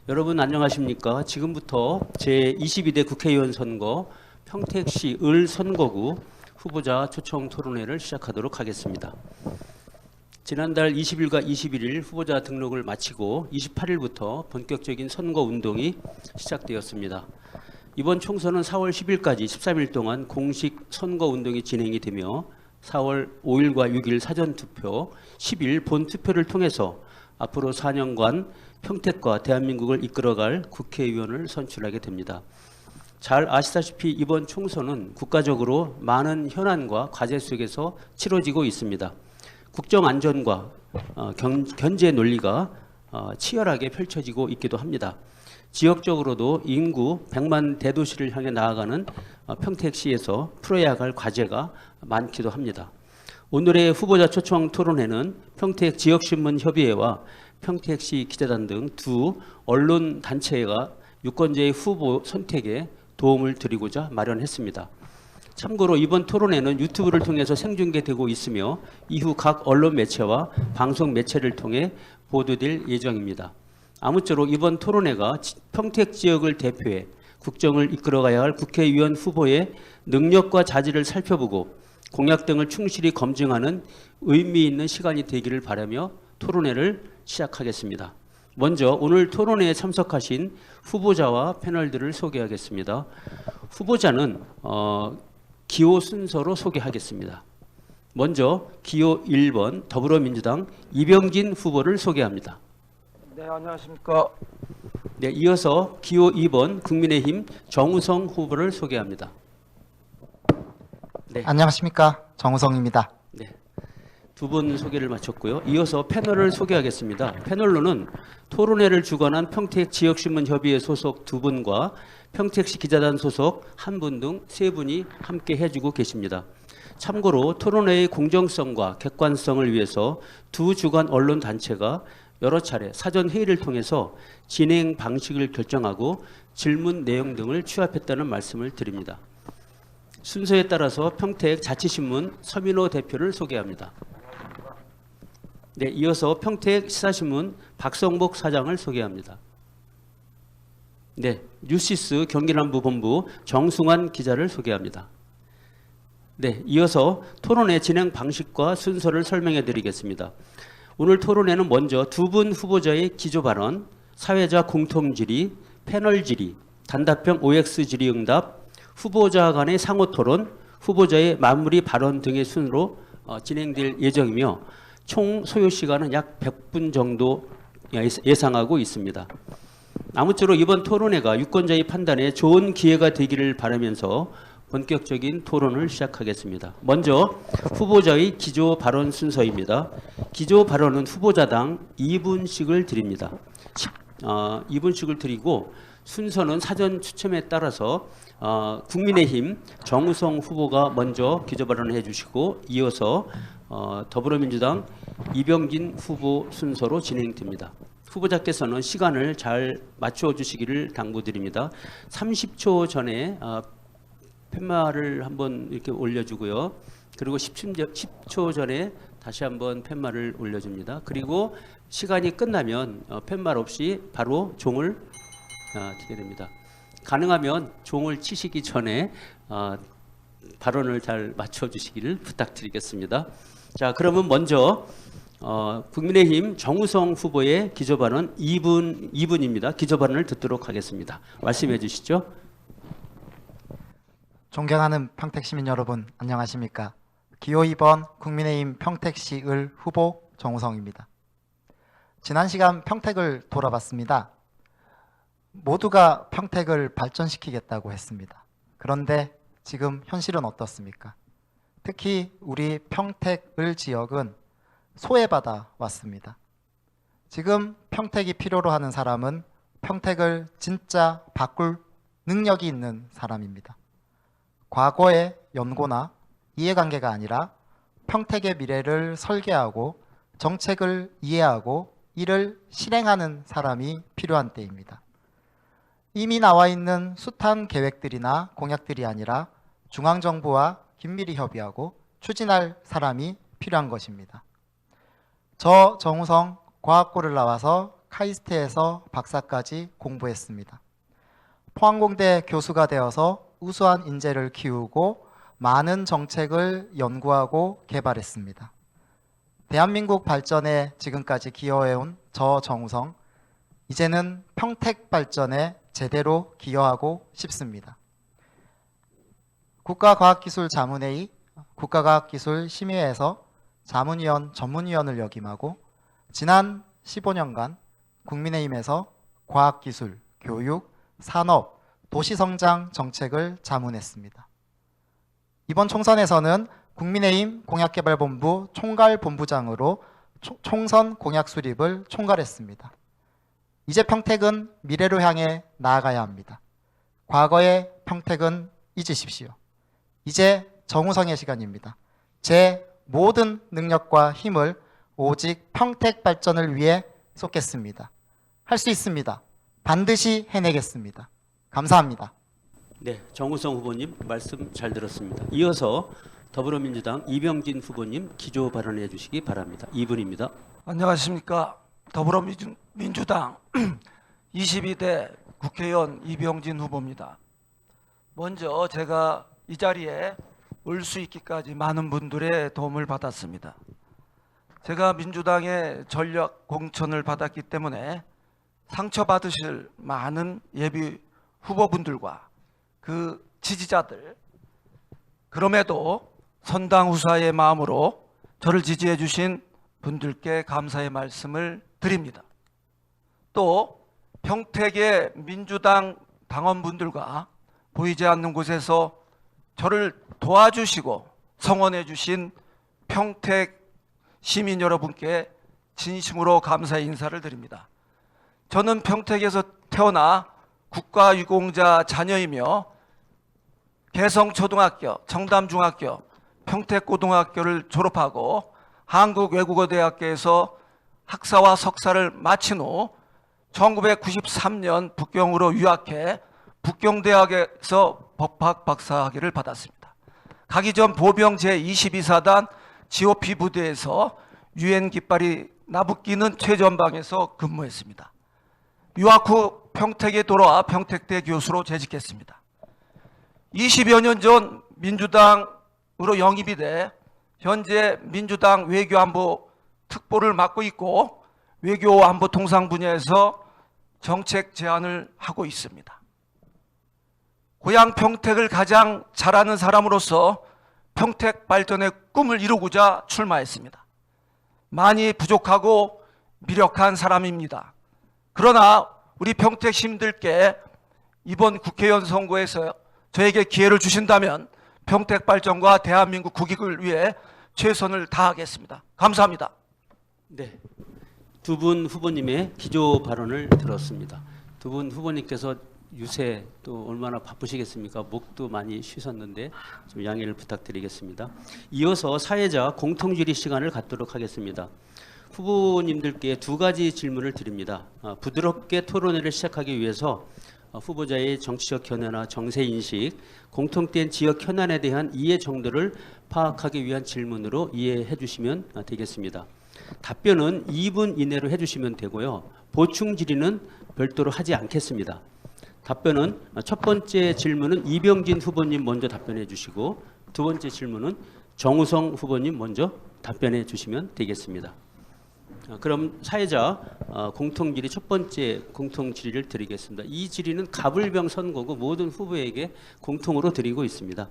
여러분 안녕하십니까? 지금부터 제22대 국회의원 선거 평택시 을 선거구 후보자 초청 토론회를 시작하도록 하겠습니다. 지난달 20일과 21일 후보자 등록을 마치고 28일부터 본격적인 선거 운동이 시작되었습니다. 이번 총선은 4월 10일까지 13일 동안 공식 선거 운동이 진행이 되며 4월 5일과 6일 사전투표, 10일 본투표를 통해서 앞으로 4년간 평택과 대한민국을 이끌어갈 국회의원을 선출하게 됩니다. 잘 아시다시피 이번 총선은 국가적으로 많은 현안과 과제 속에서 치러지고 있습니다. 국정안전과 견제 논리가 치열하게 펼쳐지고 있기도 합니다. 지역적으로도 인구 100만 대도시를 향해 나아가는 평택시에서 풀어야 할 과제가 많기도 합니다. 오늘의 후보자 초청 토론회는 평택 지역신문협의회와 평택시 기자단 등 두 언론단체가 유권자의 후보 선택에 도움을 드리고자 마련했습니다. 참고로 이번 토론회는 유튜브를 통해서 생중계되고 있으며 이후 각 언론 매체와 방송 매체를 통해 보도될 예정입니다. 아무쪼록 이번 토론회가 평택 지역을 대표해 국정을 이끌어가야 할 국회의원 후보의 능력과 자질을 살펴보고 공약 등을 충실히 검증하는 의미 있는 시간이 되기를 바라며 토론회를 시작하겠습니다. 먼저 오늘 토론회에 참석하신 후보자와 패널들을 소개하겠습니다. 후보자는 기호 순서로 소개하겠습니다. 먼저 기호 1번 더불어민주당 이병진 후보를 소개합니다. 네, 안녕하십니까. 네, 이어서 기호 2번 국민의힘 정우성 후보를 소개합니다. 네. 안녕하십니까. 정우성입니다. 네. 두 분 소개를 마쳤고요. 이어서 패널을 소개하겠습니다. 패널로는 토론회를 주관한 평택 지역신문협의회 소속 두 분과 평택시 기자단 소속 한 분 등 세 분이 함께 해주고 계십니다. 참고로 토론회의 공정성과 객관성을 위해서 두 주간 언론단체가 여러 차례 사전 회의를 통해서 진행 방식을 결정하고 질문 내용 등을 취합했다는 말씀을 드립니다. 순서에 따라서 평택 자치신문 서민호 대표를 소개합니다. 네, 이어서 평택 시사신문 박성복 사장을 소개합니다. 네, 뉴시스 경기남부 본부 정승환 기자를 소개합니다. 네, 이어서 토론회 진행 방식과 순서를 설명해 드리겠습니다. 오늘 토론회는 먼저 두 분 후보자의 기조 발언, 사회자 공통 질의, 패널 질의, 단답형 OX 질의응답, 후보자 간의 상호 토론, 후보자의 마무리 발언 등의 순으로 진행될 예정이며 총 소요 시간은 약 100분 정도 예상하고 있습니다. 아무쪼록 이번 토론회가 유권자의 판단에 좋은 기회가 되기를 바라면서 본격적인 토론을 시작하겠습니다. 먼저 후보자의 기조 발언 순서입니다. 기조 발언은 후보자당 2분씩을 드립니다. 2분씩을 드리고 순서는 사전 추첨에 따라서 국민의힘 정우성 후보가 먼저 기조 발언을 해주시고 이어서 더불어민주당 이병진 후보 순서로 진행됩니다. 후보자께서는 시간을 잘 맞춰 주시기를 당부드립니다. 30초 전에 팻말을 한번 이렇게 올려주고요. 그리고 10초 전에 다시 한번 팻말을 올려줍니다. 그리고 시간이 끝나면 팻말 없이 바로 종을 치게 됩니다. 가능하면 종을 치시기 전에 발언을 잘 맞춰주시기를 부탁드리겠습니다. 자, 그러면 먼저 국민의힘 정우성 후보의 기조 발언 2분입니다. 기조 발언을 듣도록 하겠습니다. 말씀해 주시죠. 존경하는 평택시민 여러분, 안녕하십니까. 기호 2번 국민의힘 평택시 을 후보 정우성입니다. 지난 시간 평택을 돌아봤습니다. 모두가 평택을 발전시키겠다고 했습니다. 그런데 지금 현실은 어떻습니까? 특히 우리 평택 을 지역은 소외받아 왔습니다. 지금 평택이 필요로 하는 사람은 평택을 진짜 바꿀 능력이 있는 사람입니다. 과거의 연고나 이해관계가 아니라 평택의 미래를 설계하고 정책을 이해하고 이를 실행하는 사람이 필요한 때입니다. 이미 나와 있는 숱한 계획들이나 공약들이 아니라 중앙정부와 긴밀히 협의하고 추진할 사람이 필요한 것입니다. 저 정우성 과학고를 나와서 카이스트에서 박사까지 공부했습니다. 포항공대 교수가 되어서 우수한 인재를 키우고 많은 정책을 연구하고 개발했습니다. 대한민국 발전에 지금까지 기여해온 저 정우성, 이제는 평택 발전에 제대로 기여하고 싶습니다. 국가과학기술자문회의, 국가과학기술심의회에서 자문위원, 전문위원을 역임하고 지난 15년간 국민의힘에서 과학기술, 교육, 산업, 도시성장 정책을 자문했습니다. 이번 총선에서는 국민의힘 공약개발본부 총괄본부장으로 총선 공약 수립을 총괄했습니다. 이제 평택은 미래로 향해 나아가야 합니다. 과거의 평택은 잊으십시오. 이제 정우성의 시간입니다. 제 모든 능력과 힘을 오직 평택 발전을 위해 쏟겠습니다. 할 수 있습니다. 반드시 해내겠습니다. 감사합니다. 네, 정우성 후보님 말씀 잘 들었습니다. 이어서 더불어민주당 이병진 후보님 기조 발언해 주시기 바랍니다. 2분입니다. 안녕하십니까. 더불어민주당 22대 국회의원 이병진 후보입니다. 먼저 제가 이 자리에 올 수 있기까지 많은 분들의 도움을 받았습니다. 제가 민주당의 전략 공천을 받았기 때문에 상처받으실 많은 예비 후보분들과 그 지지자들, 그럼에도 선당후사의 마음으로 저를 지지해 주신 분들께 감사의 말씀을 드립니다. 또 평택의 민주당 당원분들과 보이지 않는 곳에서 저를 도와주시고 성원해 주신 평택 시민 여러분께 진심으로 감사의 인사를 드립니다. 저는 평택에서 태어나 국가유공자 자녀이며 개성초등학교, 청담중학교, 평택고등학교를 졸업하고 한국외국어대학교에서 학사와 석사를 마친 후 1993년 북경으로 유학해 북경대학에서 법학 박사학위를 받았습니다. 가기 전 보병 제22사단 GOP 부대에서 유엔 깃발이 나부끼는 최전방에서 근무했습니다. 유학 후 평택에 돌아와 평택대 교수로 재직했습니다. 20여 년 전 민주당으로 영입이 돼 현재 민주당 외교안보 특보를 맡고 있고 외교안보 통상 분야에서 정책 제안을 하고 있습니다. 고향 평택을 가장 잘 아는 사람으로서 평택 발전의 꿈을 이루고자 출마했습니다. 많이 부족하고 미력한 사람입니다. 그러나 우리 평택 시민들께 이번 국회의원 선거에서 저에게 기회를 주신다면 평택 발전과 대한민국 국익을 위해 최선을 다하겠습니다. 감사합니다. 네, 두 분 후보님의 기조 발언을 들었습니다. 두 분 후보님께서 유세 또 얼마나 바쁘시겠습니까? 목도 많이 쉬셨는데 좀 양해를 부탁드리겠습니다. 이어서 사회자 공통질의 시간을 갖도록 하겠습니다. 후보님들께 두 가지 질문을 드립니다. 부드럽게 토론회를 시작하기 위해서 후보자의 정치적 견해나 정세 인식, 공통된 지역 현안에 대한 이해 정도를 파악하기 위한 질문으로 이해해 주시면 되겠습니다. 답변은 2분 이내로 해주시면 되고요. 보충 질의는 별도로 하지 않겠습니다. 답변은 첫 번째 질문은 이병진 후보님 먼저 답변해 주시고 두 번째 질문은 정우성 후보님 먼저 답변해 주시면 되겠습니다. 그럼 사회자 공통질의 첫 번째 공통질의를 드리겠습니다. 이 질의는 가불병 선거고 모든 후보에게 공통으로 드리고 있습니다.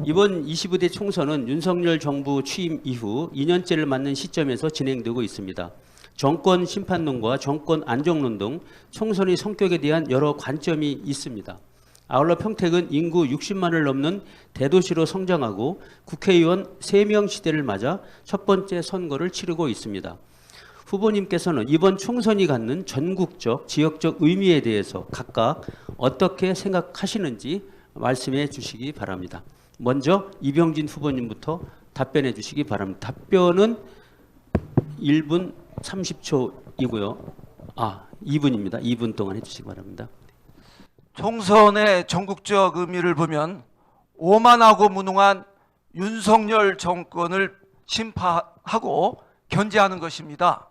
이번 25대 총선은 윤석열 정부 취임 이후 2년째를 맞는 시점에서 진행되고 있습니다. 정권 심판론과 정권 안정론 등 총선의 성격에 대한 여러 관점이 있습니다. 아울러 평택은 인구 60만을 넘는 대도시로 성장하고 국회의원 3명 시대를 맞아 첫 번째 선거를 치르고 있습니다. 후보님께서는 이번 총선이 갖는 전국적, 지역적 의미에 대해서 각각 어떻게 생각하시는지 말씀해 주시기 바랍니다. 먼저 이병진 후보님부터 답변해 주시기 바랍니다. 답변은 1분 30초이고요. 2분입니다. 2분 동안 해주시기 바랍니다. 총선의 전국적 의미를 보면 오만하고 무능한 윤석열 정권을 심판하고 견제하는 것입니다.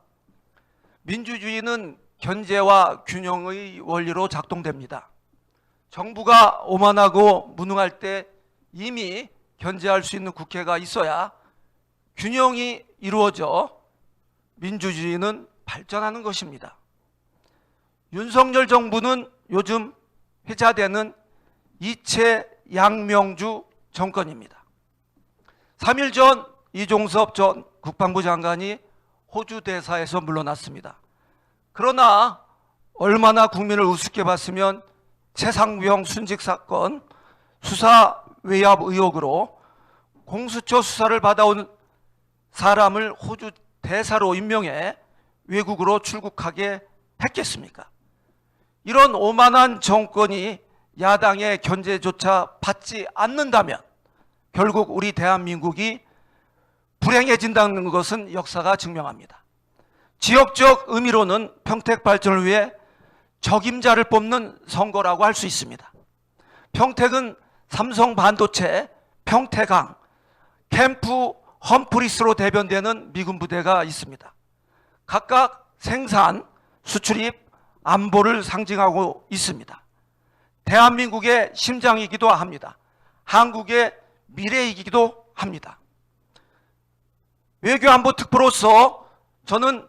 민주주의는 견제와 균형의 원리로 작동됩니다. 정부가 오만하고 무능할 때 이미 견제할 수 있는 국회가 있어야 균형이 이루어져 민주주의는 발전하는 것입니다. 윤석열 정부는 요즘 회자되는 이채 양명주 정권입니다. 3일 전 이종섭 전 국방부 장관이 호주 대사에서 물러났습니다. 그러나 얼마나 국민을 우습게 봤으면 최상병 순직 사건 수사 외압 의혹으로 공수처 수사를 받아온 사람을 호주 대사로 임명해 외국으로 출국하게 했겠습니까? 이런 오만한 정권이 야당의 견제조차 받지 않는다면 결국 우리 대한민국이 불행해진다는 것은 역사가 증명합니다. 지역적 의미로는 평택 발전을 위해 적임자를 뽑는 선거라고 할 수 있습니다. 평택은 삼성 반도체, 평택항, 캠프 험프리스로 대변되는 미군 부대가 있습니다. 각각 생산, 수출입, 안보를 상징하고 있습니다. 대한민국의 심장이기도 합니다. 한국의 미래이기도 합니다. 외교안보 특보로서 저는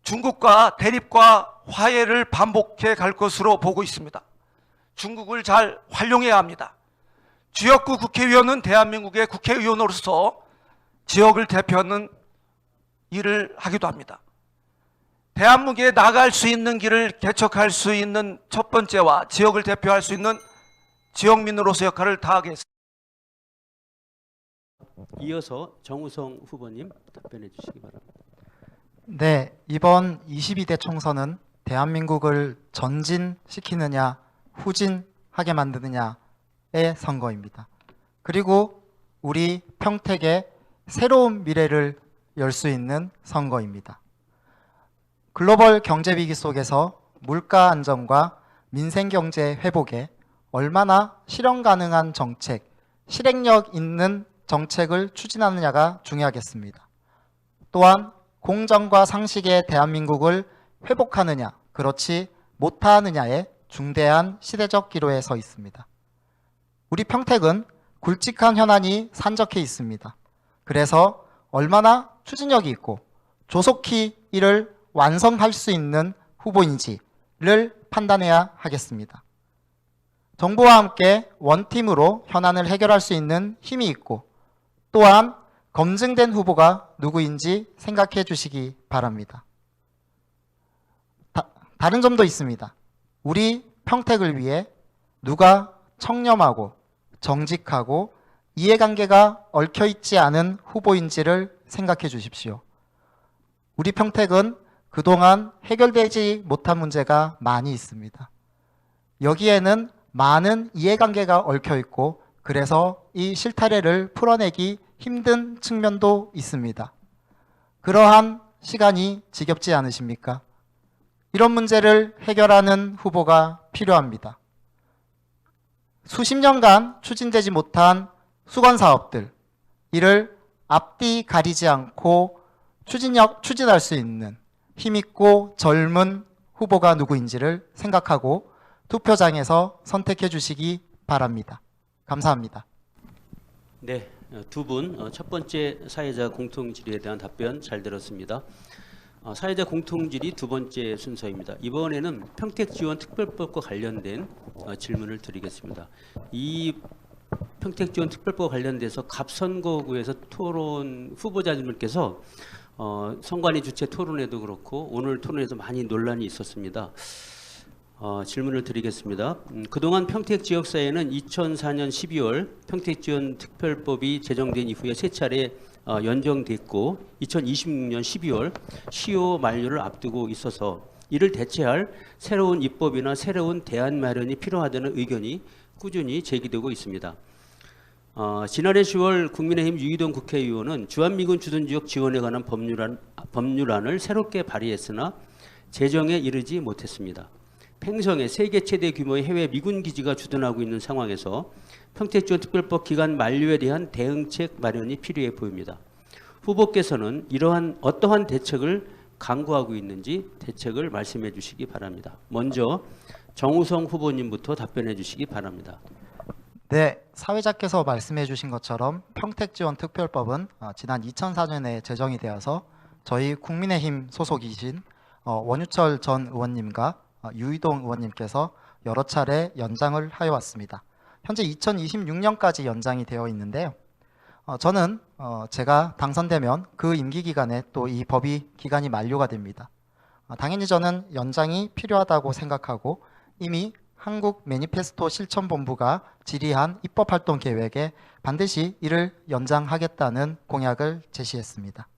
중국과 대립과 화해를 반복해 갈 것으로 보고 있습니다. 중국을 잘 활용해야 합니다. 지역구 국회의원은 대한민국의 국회의원으로서 지역을 대표하는 일을 하기도 합니다. 대한민국에 나갈 수 있는 길을 개척할 수 있는 첫 번째와 지역을 대표할 수 있는 지역민으로서 역할을 다하겠습니다. 이어서 정우성 후보님 답변해 주시기 바랍니다. 네, 이번 22대 총선은 대한민국을 전진시키느냐 후진하게 만드느냐의 선거입니다. 그리고 우리 평택의 새로운 미래를 열 수 있는 선거입니다. 글로벌 경제 위기 속에서 물가 안정과 민생 경제 회복에 얼마나 실현 가능한 정책, 실행력 있는 정책을 추진하느냐가 중요하겠습니다. 또한 공정과 상식의 대한민국을 회복하느냐, 그렇지 못하느냐의 중대한 시대적 기로에 서 있습니다. 우리 평택은 굵직한 현안이 산적해 있습니다. 그래서 얼마나 추진력이 있고 조속히 이를 완성할 수 있는 후보인지를 판단해야 하겠습니다. 정부와 함께 원팀으로 현안을 해결할 수 있는 힘이 있고 또한 검증된 후보가 누구인지 생각해 주시기 바랍니다. 다른 점도 있습니다. 우리 평택을 위해 누가 청렴하고 정직하고 이해관계가 얽혀있지 않은 후보인지를 생각해 주십시오. 우리 평택은 그동안 해결되지 못한 문제가 많이 있습니다. 여기에는 많은 이해관계가 얽혀있고 그래서 이 실타래를 풀어내기 힘든 측면도 있습니다. 그러한 시간이 지겹지 않으십니까? 이런 문제를 해결하는 후보가 필요합니다. 수십 년간 추진되지 못한 수건사업들, 이를 앞뒤 가리지 않고 추진할 수 있는 힘있고 젊은 후보가 누구인지를 생각하고 투표장에서 선택해 주시기 바랍니다. 감사합니다. 네, 두 분 첫 번째 사회자 공통질의에 대한 답변 잘 들었습니다. 사회자 공통질의 두 번째 순서입니다. 이번에는 평택지원특별법과 관련된 질문을 드리겠습니다. 이 평택지원특별법과 관련돼서 갑선거구에서 토론 후보자님들께서 선관위 주최 토론회도 그렇고 오늘 토론에서 많이 논란이 있었습니다. 질문을 드리겠습니다. 그동안 평택 지역사회는 2004년 12월 평택지원특별법이 제정된 이후에 세 차례 연정됐고 2026년 12월 시효 만료를 앞두고 있어서 이를 대체할 새로운 입법이나 새로운 대안 마련이 필요하다는 의견이 꾸준히 제기되고 있습니다. 지난해 10월 국민의힘 유이동 국회의원은 주한미군 주둔지역 지원에 관한 법률안을 새롭게 발의했으나 제정에 이르지 못했습니다. 팽성에 세계 최대 규모의 해외 미군 기지가 주둔하고 있는 상황에서 평택지원특별법 기간 만료에 대한 대응책 마련이 필요해 보입니다. 후보께서는 이러한 어떠한 대책을 강구하고 있는지 대책을 말씀해 주시기 바랍니다. 먼저 정우성 후보님부터 답변해 주시기 바랍니다. 네, 사회자께서 말씀해 주신 것처럼 평택지원특별법은 지난 2004년에 제정이 되어서 저희 국민의힘 소속이신 원유철 전 의원님과 유이동 의원님께서 여러 차례 연장을 하여 왔습니다. 현재 2026년까지 연장이 되어 있는데요. 저는 제가 당선되면 그 임기 기간에 또 이 법이 기간이 만료가 됩니다. 당연히 저는 연장이 필요하다고 생각하고 이미 한국 매니페스토 실천본부가 질의한 입법활동 계획에 반드시 이를 연장하겠다는 공약을 제시했습니다.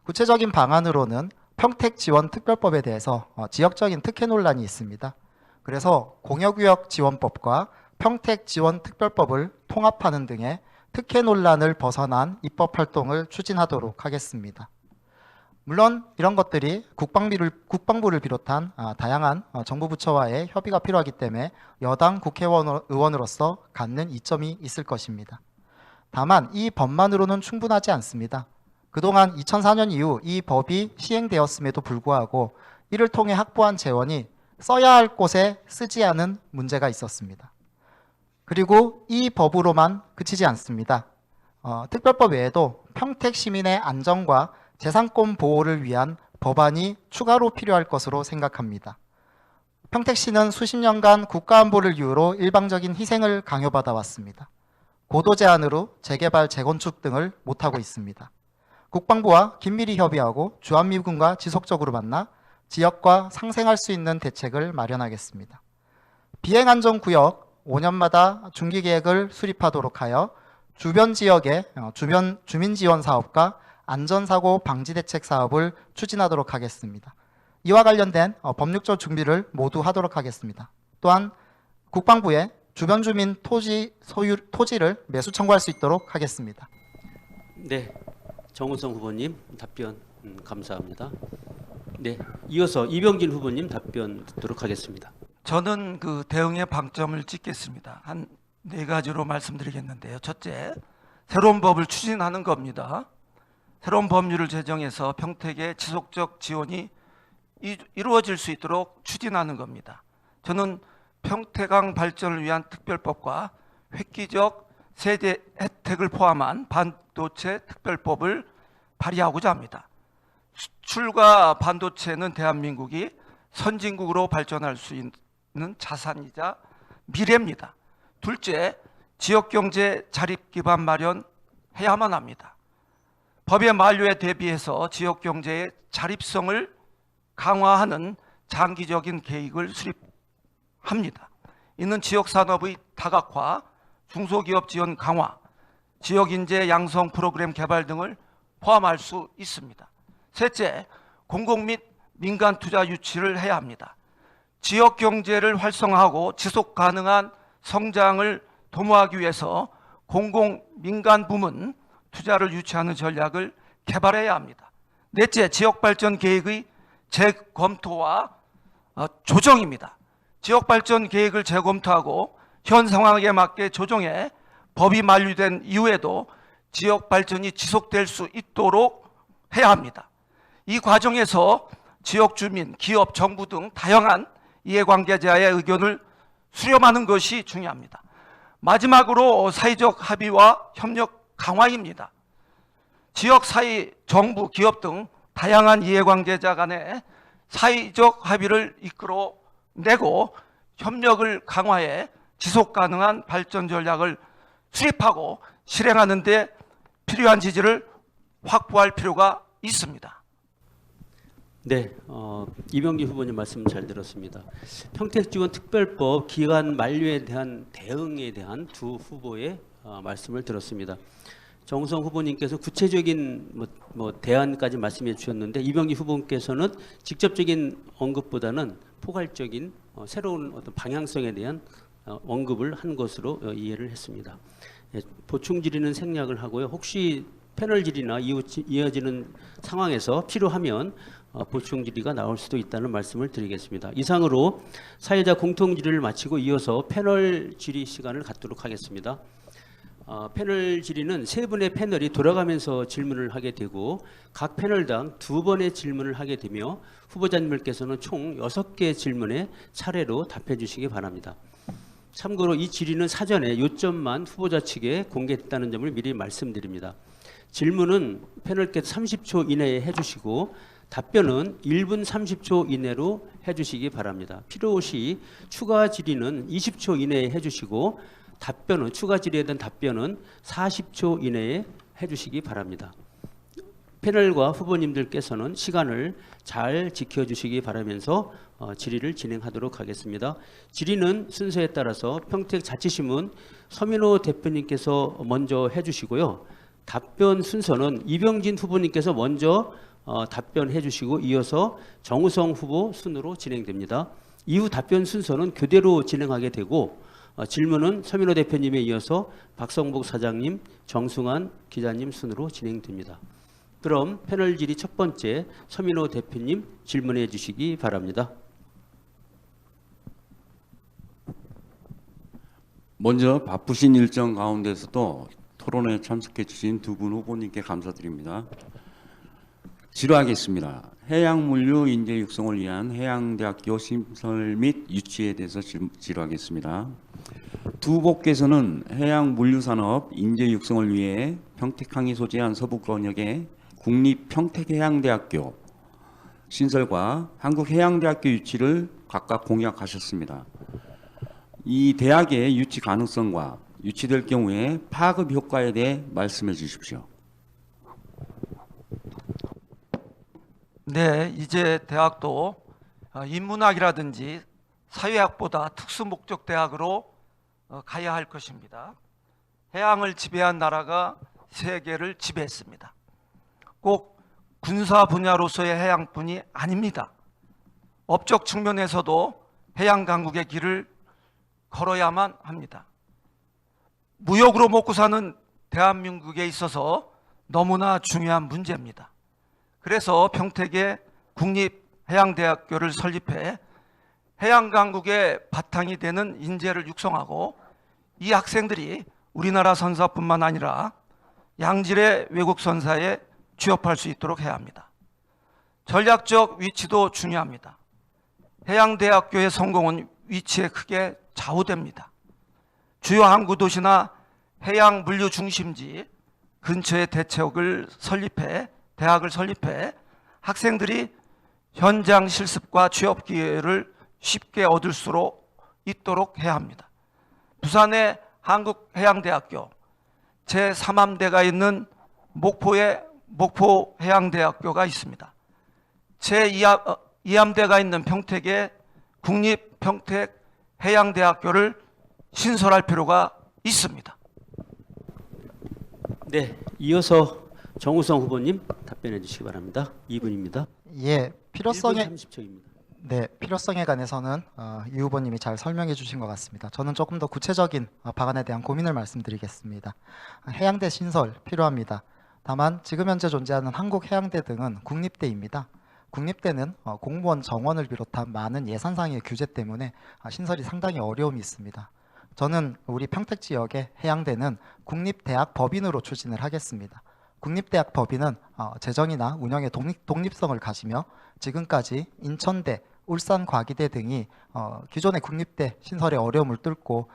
구체적인 방안으로는 평택지원특별법에 대해서 지역적인 특혜 논란이 있습니다. 그래서 공여구역지원법과 평택지원특별법을 통합하는 등의 특혜 논란을 벗어난 입법활동을 추진하도록 하겠습니다. 물론 이런 것들이 국방부를 비롯한 다양한 정부 부처와의 협의가 필요하기 때문에 여당 국회의원으로서 갖는 이점이 있을 것입니다. 다만 이 법만으로는 충분하지 않습니다. 그동안 2004년 이후 이 법이 시행되었음에도 불구하고 이를 통해 확보한 재원이 써야 할 곳에 쓰지 않은 문제가 있었습니다. 그리고 이 법으로만 그치지 않습니다. 특별법 외에도 평택 시민의 안전과 재산권 보호를 위한 법안이 추가로 필요할 것으로 생각합니다. 평택시는 수십 년간 국가안보를 이유로 일방적인 희생을 강요받아 왔습니다. 고도 제한으로 재개발, 재건축 등을 못하고 있습니다. 국방부와 긴밀히 협의하고 주한미군과 지속적으로 만나 지역과 상생할 수 있는 대책을 마련하겠습니다. 비행안전구역 5년마다 중기계획을 수립하도록 하여 주변 지역의 주민지원 사업과 안전사고 방지대책 사업을 추진하도록 하겠습니다. 이와 관련된 법률적 준비를 모두 하도록 하겠습니다. 또한 국방부에 주변 주민 토지를 매수 청구할 수 있도록 하겠습니다. 네, 정우성 후보님 답변 감사합니다. 네, 이어서 이병진 후보님 답변 듣도록 하겠습니다. 저는 그 대응의 방점을 찍겠습니다. 한 4가지로 말씀드리겠는데요. 첫째, 새로운 법을 추진하는 겁니다. 새로운 법률을 제정해서 평택의 지속적 지원이 이루어질 수 있도록 추진하는 겁니다. 저는 평택항 발전을 위한 특별법과 획기적 세대 혜택을 포함한 반도체 특별법을 발의하고자 합니다. 수출과 반도체는 대한민국이 선진국으로 발전할 수 있는 자산이자 미래입니다. 둘째, 지역경제 자립기반 마련해야만 합니다. 법의 만료에 대비해서 지역경제의 자립성을 강화하는 장기적인 계획을 수립합니다. 이는 지역산업의 다각화, 중소기업 지원 강화, 지역인재 양성 프로그램 개발 등을 포함할 수 있습니다. 셋째, 공공 및 민간 투자 유치를 해야 합니다. 지역 경제를 활성화하고 지속 가능한 성장을 도모하기 위해서 공공 민간 부문 투자를 유치하는 전략을 개발해야 합니다. 넷째, 지역 발전 계획의 재검토와 조정입니다. 지역 발전 계획을 재검토하고 현 상황에 맞게 조정해 법이 만료된 이후에도 지역 발전이 지속될 수 있도록 해야 합니다. 이 과정에서 지역 주민, 기업, 정부 등 다양한 이해관계자의 의견을 수렴하는 것이 중요합니다. 마지막으로 사회적 합의와 협력 강화입니다. 지역 사회, 정부, 기업 등 다양한 이해관계자 간의 사회적 합의를 이끌어내고 협력을 강화해 지속 가능한 발전 전략을 수립하고 실행하는 데 필요한 지지를 확보할 필요가 있습니다. 네, 이병기 후보님 말씀 잘 들었습니다. 평택지원특별법 기간 만료에 대한 대응에 대한 두 후보의 말씀을 들었습니다. 정우성 후보님께서 구체적인 대안까지 말씀해 주셨는데 이병기 후보님께서는 직접적인 언급보다는 포괄적인 새로운 어떤 방향성에 대한 언급을 한 것으로 이해를 했습니다. 예, 보충 질의는 생략을 하고요. 혹시 패널 질의나 이어지는 상황에서 필요하면 보충 질의가 나올 수도 있다는 말씀을 드리겠습니다. 이상으로 사회자 공통 질의를 마치고 이어서 패널 질의 시간을 갖도록 하겠습니다. 패널 질의는 세 분의 패널이 돌아가면서 질문을 하게 되고 각 패널당 2번의 질문을 하게 되며 후보자님들께서는 총 6개의 질문에 차례로 답해 주시기 바랍니다. 참고로 이 질의는 사전에 요점만 후보자 측에 공개됐다는 점을 미리 말씀드립니다. 질문은 패널께서 30초 이내에 해주시고 답변은 1분 30초 이내로 해주시기 바랍니다. 필요시 추가 질의는 20초 이내에 해주시고 답변은 추가 질의에 대한 답변은 40초 이내에 해주시기 바랍니다. 패널과 후보님들께서는 시간을 잘 지켜주시기 바라면서 질의를 진행하도록 하겠습니다. 질의는 순서에 따라서 평택자치신문 서민호 대표님께서 먼저 해주시고요. 답변 순서는 이병진 후보님께서 먼저 답변해 주시고 이어서 정우성 후보 순으로 진행됩니다. 이후 답변 순서는 교대로 진행하게 되고 질문은 서민호 대표님에 이어서 박성복 사장님, 정승환 기자님 순으로 진행됩니다. 그럼 패널 질의 첫 번째 서민호 대표님 질문해 주시기 바랍니다. 먼저 바쁘신 일정 가운데서도 토론에 참석해 주신 두 분 후보님께 감사드립니다. 질의하겠습니다. 해양물류 인재 육성을 위한 해양대학교 신설 및 유치에 대해서 질의하겠습니다. 두 후보께서는 해양물류산업 인재 육성을 위해 평택항이 소재한 서부권역의 국립평택해양대학교 신설과 한국해양대학교 유치를 각각 공약하셨습니다. 이 대학의 유치 가능성과 유치될 경우에 파급 효과에 대해 말씀해 주십시오. 네, 이제 대학도 인문학이라든지 사회학보다 특수목적 대학으로 가야 할 것입니다. 해양을 지배한 나라가 세계를 지배했습니다. 꼭 군사 분야로서의 해양뿐이 아닙니다. 업적 측면에서도 해양 강국의 길을 걸어야만 합니다. 무역으로 먹고 사는 대한민국에 있어서 너무나 중요한 문제입니다. 그래서 평택에 국립해양대학교를 설립해 해양강국의 바탕이 되는 인재를 육성하고 이 학생들이 우리나라 선사뿐만 아니라 양질의 외국 선사에 취업할 수 있도록 해야 합니다. 전략적 위치도 중요합니다. 해양대학교의 성공은 위치에 크게 좌우됩니다. 주요 항구 도시나 해양 물류 중심지 근처에 대책을 설립해 대학을 설립해 학생들이 현장 실습과 취업 기회를 쉽게 얻을 수 있도록 해야 합니다. 부산의 한국해양대학교 제3함대가 있는 목포에 목포해양대학교가 있습니다. 제2함대가 있는 평택에 국립평택해양대학교를 신설할 필요가 있습니다. 네, 이어서 정우성 후보님 답변해 주시기 바랍니다. 2분입니다. 예, 1분 30초입니다. 네, 필요성에 관해서는 이 후보님이 잘 설명해 주신 것 같습니다. 저는 조금 더 구체적인 방안에 대한 고민을 말씀드리겠습니다. 해양대 신설 필요합니다. 다만 지금 현재 존재하는 한국해양대 등은 국립대입니다. 국립대는 공무원 정원을 비롯한 많은 예산상의 규제 때문에 신설이 상당히 어려움이 있습니다. 저는 우리 평택 지역의 해양대는 국립대학 법인으로 추진을 하겠습니다. 국립대학 법인은 재정이나 운영의 독립성을 가지며 지금까지 인천대, 울산과기대 등이 기존의 국립대 신설의 어려움을 뚫고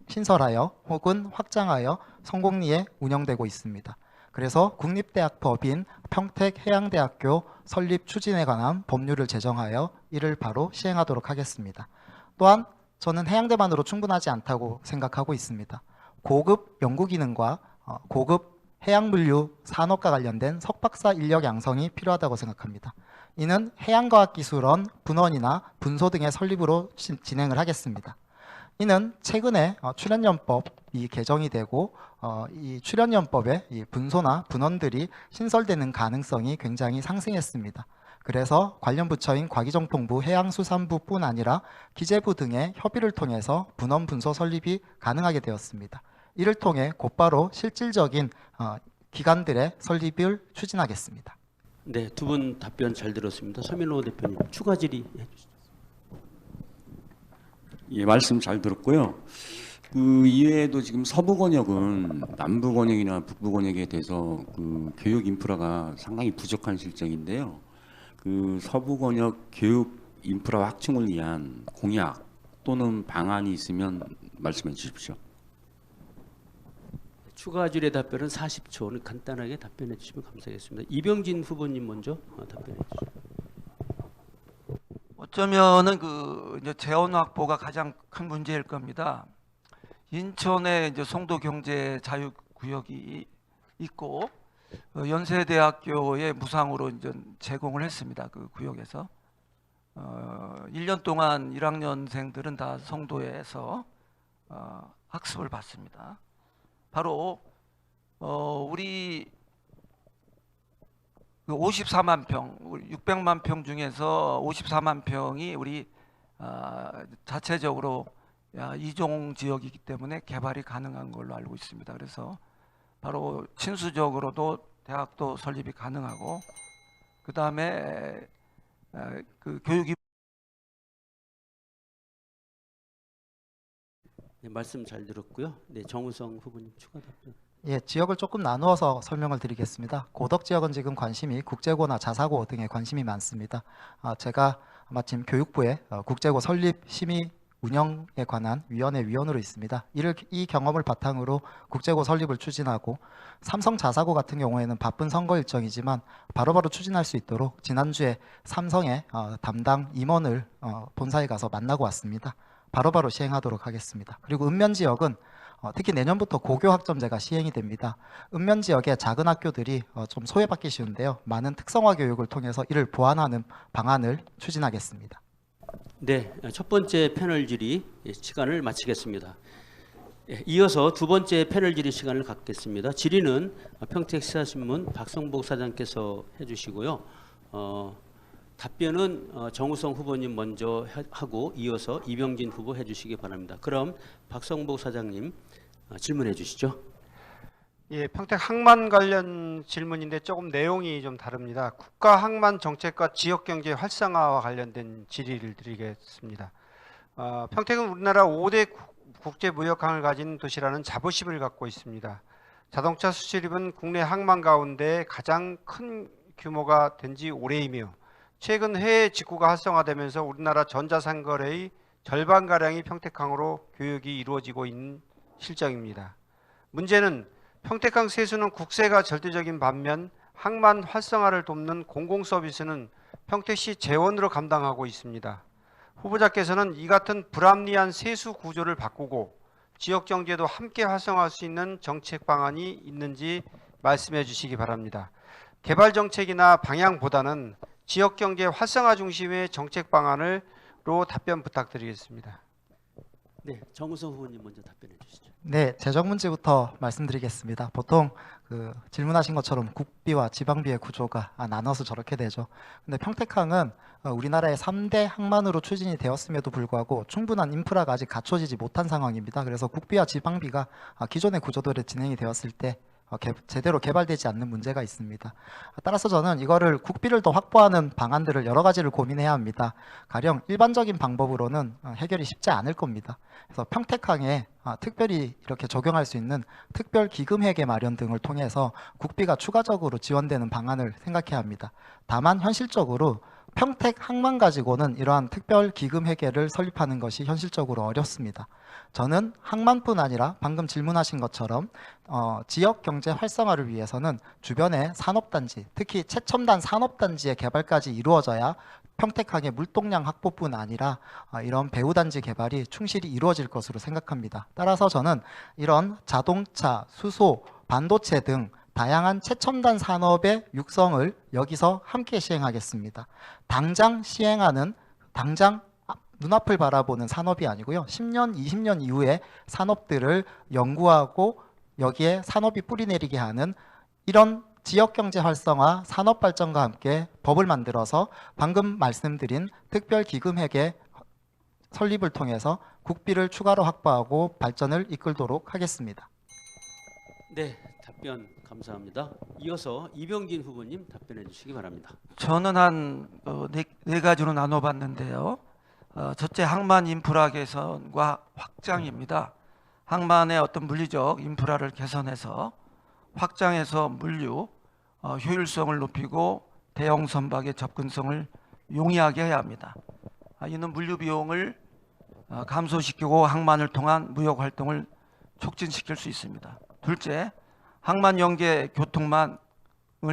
신설하여 혹은 확장하여 성공리에 운영되고 있습니다. 그래서 국립대학 법인 평택해양대학교 설립 추진에 관한 법률을 제정하여 이를 바로 시행하도록 하겠습니다. 또한 저는 해양대만으로 충분하지 않다고 생각하고 있습니다. 고급 연구기능과 고급 해양물류 산업과 관련된 석박사 인력 양성이 필요하다고 생각합니다. 이는 해양과학기술원 분원이나 분소 등의 설립으로 진행을 하겠습니다. 이는 최근에 출연연법이 개정이 되고 이 출연연법에 이 분소나 분원들이 신설되는 가능성이 굉장히 상승했습니다. 그래서 관련 부처인 과기정통부 해양수산부뿐 아니라 기재부 등의 협의를 통해서 분원 분소 설립이 가능하게 되었습니다. 이를 통해 곧바로 실질적인 기관들의 설립을 추진하겠습니다. 네, 두 분 답변 잘 들었습니다. 서민호 대표님 추가 질의 해주시죠. 예, 말씀 잘 들었고요. 그 이외에도 지금 서부 권역은 남부 권역이나 북부 권역에 대해서 그 교육 인프라가 상당히 부족한 실정인데요. 그 서부 권역 교육 인프라 확충을 위한 공약 또는 방안이 있으면 말씀해 주십시오. 추가 질의 답변은 40초는 간단하게 답변해 주시면 감사하겠습니다. 이병진 후보님 먼저 답변해 주시죠. 어쩌면은 그 이제 재원 확보가 가장 큰 문제일 겁니다. 인천에 이제 송도 경제 자유구역이 있고 연세대학교에 무상으로 이제 제공을 했습니다. 그 구역에서 1년 동안 1학년생들은 다 송도에서 학습을 받습니다. 바로 우리 54만 평, 600만 평 중에서 54만 평이 우리 자체적으로 이종 지역이기 때문에 개발이 가능한 걸로 알고 있습니다. 그래서 바로 친수적으로도 대학도 설립이 가능하고 그 다음에 그 교육이 네, 말씀 잘 들었고요. 네, 정우성 후보님 추가 답변. 예, 지역을 조금 나누어서 설명을 드리겠습니다. 고덕 지역은 지금 관심이 국제고나 자사고 등에 관심이 많습니다. 제가 마침 교육부에 국제고 설립 심의 운영에 관한 위원회 위원으로 있습니다. 이 경험을 바탕으로 국제고 설립을 추진하고 삼성 자사고 같은 경우에는 바쁜 선거 일정이지만 바로바로 추진할 수 있도록 지난주에 삼성의 담당 임원을 본사에 가서 만나고 왔습니다. 바로바로 시행하도록 하겠습니다. 그리고 읍면 지역은 특히 내년부터 고교 학점제가 시행이 됩니다. 읍면 지역의 작은 학교들이 좀 소외받기 쉬운데요. 많은 특성화 교육을 통해서 이를 보완하는 방안을 추진하겠습니다. 네, 첫 번째 패널 질의 시간을 마치겠습니다. 이어서 두 번째 패널 질의 시간을 갖겠습니다. 질의는 평택시사신문 박성복 사장께서 해주시고요. 답변은 정우성 후보님 먼저 하고 이어서 이병진 후보 해주시기 바랍니다. 그럼 박성복 사장님 질문해 주시죠. 예, 평택 항만 관련 질문인데 조금 내용이 좀 다릅니다. 국가 항만 정책과 지역 경제 활성화와 관련된 질의를 드리겠습니다. 평택은 우리나라 5대 국제 무역항을 가진 도시라는 자부심을 갖고 있습니다. 자동차 수출입은 국내 항만 가운데 가장 큰 규모가 된 지 오래이며 최근 해외 직구가 활성화되면서 우리나라 전자상거래의 절반가량이 평택항으로 교역이 이루어지고 있는 실정입니다. 문제는 평택항 세수는 국세가 절대적인 반면 항만 활성화를 돕는 공공서비스는 평택시 재원으로 감당하고 있습니다. 후보자께서는 이 같은 불합리한 세수 구조를 바꾸고 지역경제도 함께 활성화할 수 있는 정책 방안이 있는지 말씀해 주시기 바랍니다. 개발 정책이나 방향보다는 지역경제 활성화 중심의 정책 방안으로 답변 부탁드리겠습니다. 네, 정우성 후보님 먼저 답변해 주시죠. 네, 재정 문제부터 말씀드리겠습니다. 보통 질문하신 것처럼 국비와 지방비의 구조가 나눠서 저렇게 되죠. 근데 평택항은 우리나라의 3대 항만으로 추진이 되었음에도 불구하고 충분한 인프라가 아직 갖춰지지 못한 상황입니다. 그래서 국비와 지방비가 기존의 구조대로 진행이 되었을 때 제대로 개발되지 않는 문제가 있습니다. 따라서 저는 이거를 국비를 더 확보하는 방안들을 여러 가지를 고민해야 합니다. 가령 일반적인 방법으로는 해결이 쉽지 않을 겁니다. 그래서 평택항에 특별히 이렇게 적용할 수 있는 특별 기금 회계 마련 등을 통해서 국비가 추가적으로 지원되는 방안을 생각해야 합니다. 다만 현실적으로 평택 항만 가지고는 이러한 특별 기금 회계를 설립하는 것이 현실적으로 어렵습니다. 저는 항만뿐 아니라 방금 질문하신 것처럼 지역 경제 활성화를 위해서는 주변의 산업단지, 특히 최첨단 산업단지의 개발까지 이루어져야 평택항의 물동량 확보뿐 아니라 이런 배후단지 개발이 충실히 이루어질 것으로 생각합니다. 따라서 저는 이런 자동차, 수소, 반도체 등 다양한 최첨단 산업의 육성을 여기서 함께 시행하겠습니다. 당장 눈앞을 바라보는 산업이 아니고요. 10년, 20년 이후의 산업들을 연구하고 여기에 산업이 뿌리내리게 하는 이런 지역경제 활성화, 산업 발전과 함께 법을 만들어서 방금 말씀드린 특별기금회계 설립을 통해서 국비를 추가로 확보하고 발전을 이끌도록 하겠습니다. 네, 답변 감사합니다. 이어서 이병진 후보님 답변해 주시기 바랍니다. 저는 한 네 가지로 나눠봤는데요. 첫째 항만 인프라 개선과 확장입니다. 항만의 어떤 물리적 인프라를 개선해서 확장해서 물류 효율성을 높이고 대형 선박의 접근성을 용이하게 해야 합니다. 이는 물류 비용을 감소시키고 항만을 통한 무역 활동을 촉진시킬 수 있습니다. 둘째, 항만 연계 교통망을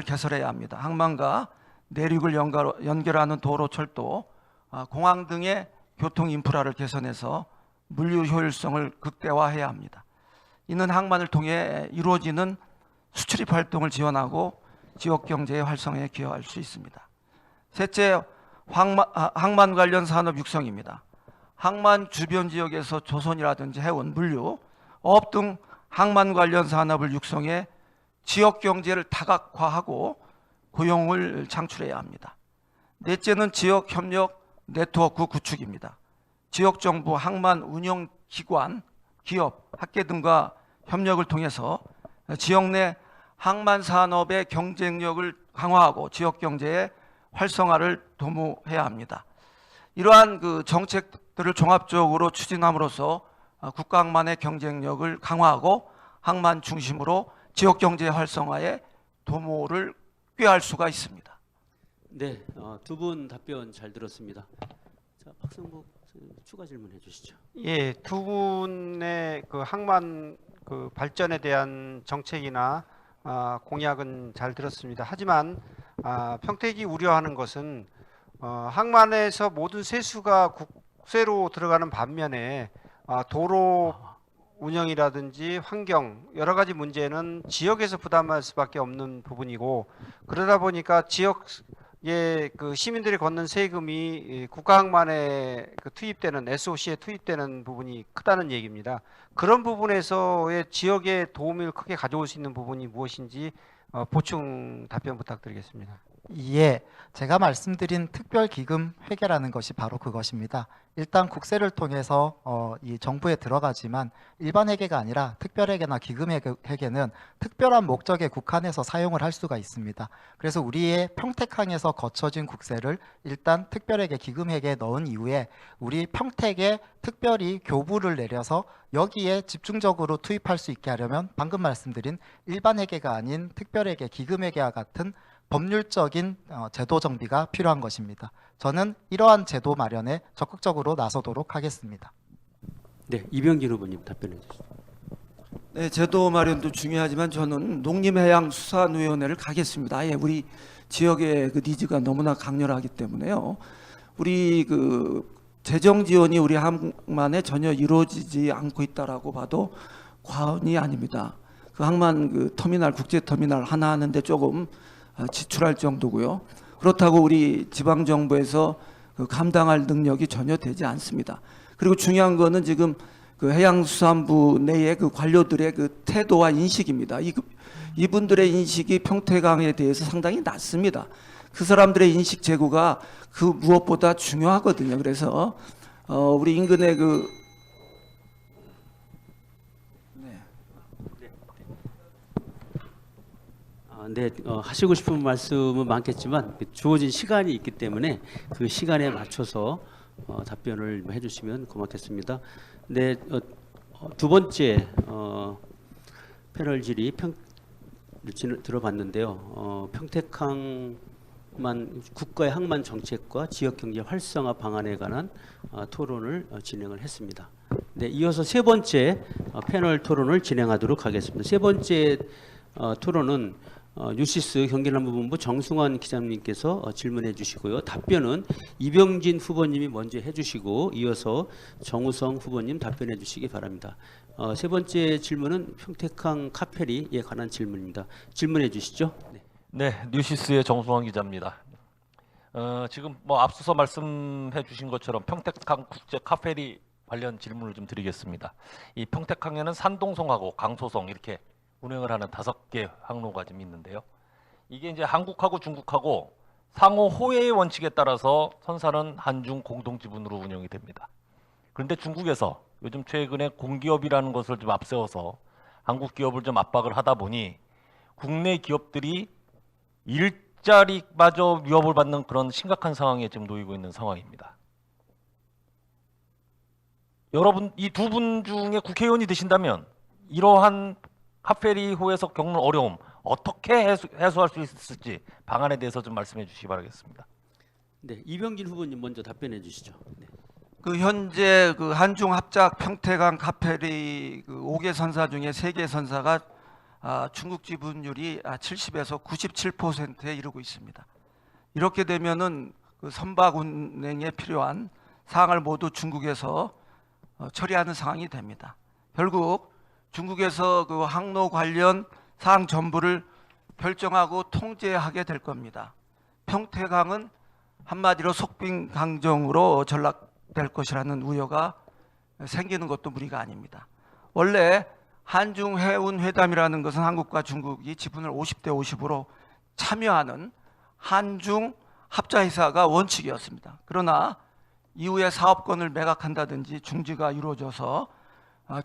개설해야 합니다. 항만과 내륙을 연결하는 도로, 철도, 공항 등의 교통 인프라를 개선해서 물류 효율성을 극대화해야 합니다. 이는 항만을 통해 이루어지는 수출입 활동을 지원하고 지역 경제의 활성화에 기여할 수 있습니다. 셋째, 항만 관련 산업 육성입니다. 항만 주변 지역에서 조선이라든지 해운, 물류, 어업 등 항만 관련 산업을 육성해 지역 경제를 다각화하고 고용을 창출해야 합니다. 넷째는 지역 협력 네트워크 구축입니다. 지역 정부, 항만 운영 기관, 기업, 학계 등과 협력을 통해서 지역 내 항만 산업의 경쟁력을 강화하고 지역 경제의 활성화를 도모해야 합니다. 이러한 정책들을 종합적으로 추진함으로써 국가항만의 경쟁력을 강화하고 항만 중심으로 지역 경제 활성화에 도모를 꾀할 수가 있습니다. 네, 두 분 답변 잘 들었습니다. 자, 박성국 추가 질문해 주시죠. 예, 두 분의 그 항만 그 발전에 대한 정책이나 공약은 잘 들었습니다. 하지만 평택이 우려하는 것은 항만에서 모든 세수가 국세로 들어가는 반면에 도로 운영이라든지 환경 여러 가지 문제는 지역에서 부담할 수밖에 없는 부분이고, 그러다 보니까 지역의 그 시민들이 걷는 세금이 국가항만에 투입되는 SOC에 투입되는 부분이 크다는 얘기입니다. 그런 부분에서의 지역에 도움을 크게 가져올 수 있는 부분이 무엇인지 보충 답변 부탁드리겠습니다. 예, 제가 말씀드린 특별기금 회계라는 것이 바로 그것입니다. 일단 국세를 통해서 이 정부에 들어가지만 일반 회계가 아니라 특별회계나 기금회계는 특별한 목적에 국한해서 사용을 할 수가 있습니다. 그래서 우리의 평택항에서 거쳐진 국세를 일단 특별회계, 기금회계에 넣은 이후에 우리 평택에 특별히 교부를 내려서 여기에 집중적으로 투입할 수 있게 하려면 방금 말씀드린 일반 회계가 아닌 특별회계, 기금회계와 같은 법률적인 제도 정비가 필요한 것입니다. 저는 이러한 제도 마련에 적극적으로 나서도록 하겠습니다. 네, 이병진 후보님 답변해 주시죠. 네, 제도 마련도 중요하지만 저는 농림해양수산위원회를 가겠습니다. 아예 우리 지역의 그 니즈가 너무나 강렬하기 때문에요. 우리 재정 지원이 우리 항만에 전혀 이루어지지 않고 있다라고 봐도 과언이 아닙니다. 그 항만 터미널, 국제 터미널 하나 하는데 조금 지출할 정도고요. 그렇다고 우리 지방 정부에서 감당할 능력이 전혀 되지 않습니다. 그리고 중요한 거는 지금 해양수산부 내의 관료들의 태도와 인식입니다. 이분들의 인식이 평택항에 대해서 상당히 낮습니다. 그 사람들의 인식 제고가 무엇보다 중요하거든요. 그래서 우리 인근의 네, 하시고 싶은 말씀은 많겠지만 주어진 시간이 있기 때문에 그 시간에 맞춰서 답변을 해주시면 고맙겠습니다. 네, 두 번째 패널 질의 들어봤는데요. 평택항만 국가의 항만 정책과 지역 경제 활성화 방안에 관한 토론을 진행을 했습니다. 네, 이어서 세 번째 패널 토론을 진행하도록 하겠습니다. 세 번째 토론은 뉴시스 경기남부본부 정승환 기자님께서 질문해 주시고요. 답변은 이병진 후보님이 먼저 해주시고 이어서 정우성 후보님 답변해 주시기 바랍니다. 세 번째 질문은 평택항 카페리에 관한 질문입니다. 질문해 주시죠. 네, 뉴시스의 정승환 기자입니다. 지금 앞서서 말씀해 주신 것처럼 평택항 국제 카페리 관련 질문을 좀 드리겠습니다. 이 평택항에는 산동성하고 강소성 이렇게 운행을 하는 5개 항로가 좀 있는데요. 이게 이제 한국하고 중국하고 상호 호혜의 원칙에 따라서 선사는 한중 공동 지분으로 운영이 됩니다. 그런데 중국에서 요즘 최근에 공기업이라는 것을 좀 앞세워서 한국 기업을 좀 압박을 하다 보니 국내 기업들이 일자리마저 위협을 받는 그런 심각한 상황에 지금 놓이고 있는 상황입니다. 여러분 이 두 분 중에 국회의원이 되신다면 이러한 카페리호에서 겪는 어려움 어떻게 해소할 수 있을지 방안에 대해서 좀 말씀해 주시기 바라겠습니다. 네, 이병길 후보님 먼저 답변해 주시죠. 네. 그 현재 그 한중 합작 평택항 카페리 그 5개 선사 중에 3개 선사가 중국 지분율이 70에서 97%에 이르고 있습니다. 이렇게 되면은 그 선박 운행에 필요한 사항을 모두 중국에서 처리하는 상황이 됩니다. 결국 중국에서 그 항로 관련 사항 전부를 결정하고 통제하게 될 겁니다. 평택항은 한마디로 속빈강정으로 전락될 것이라는 우려가 생기는 것도 무리가 아닙니다. 원래 한중 해운 회담이라는 것은 한국과 중국이 지분을 50대 50으로 참여하는 한중 합자회사가 원칙이었습니다. 그러나 이후에 사업권을 매각한다든지 중지가 이루어져서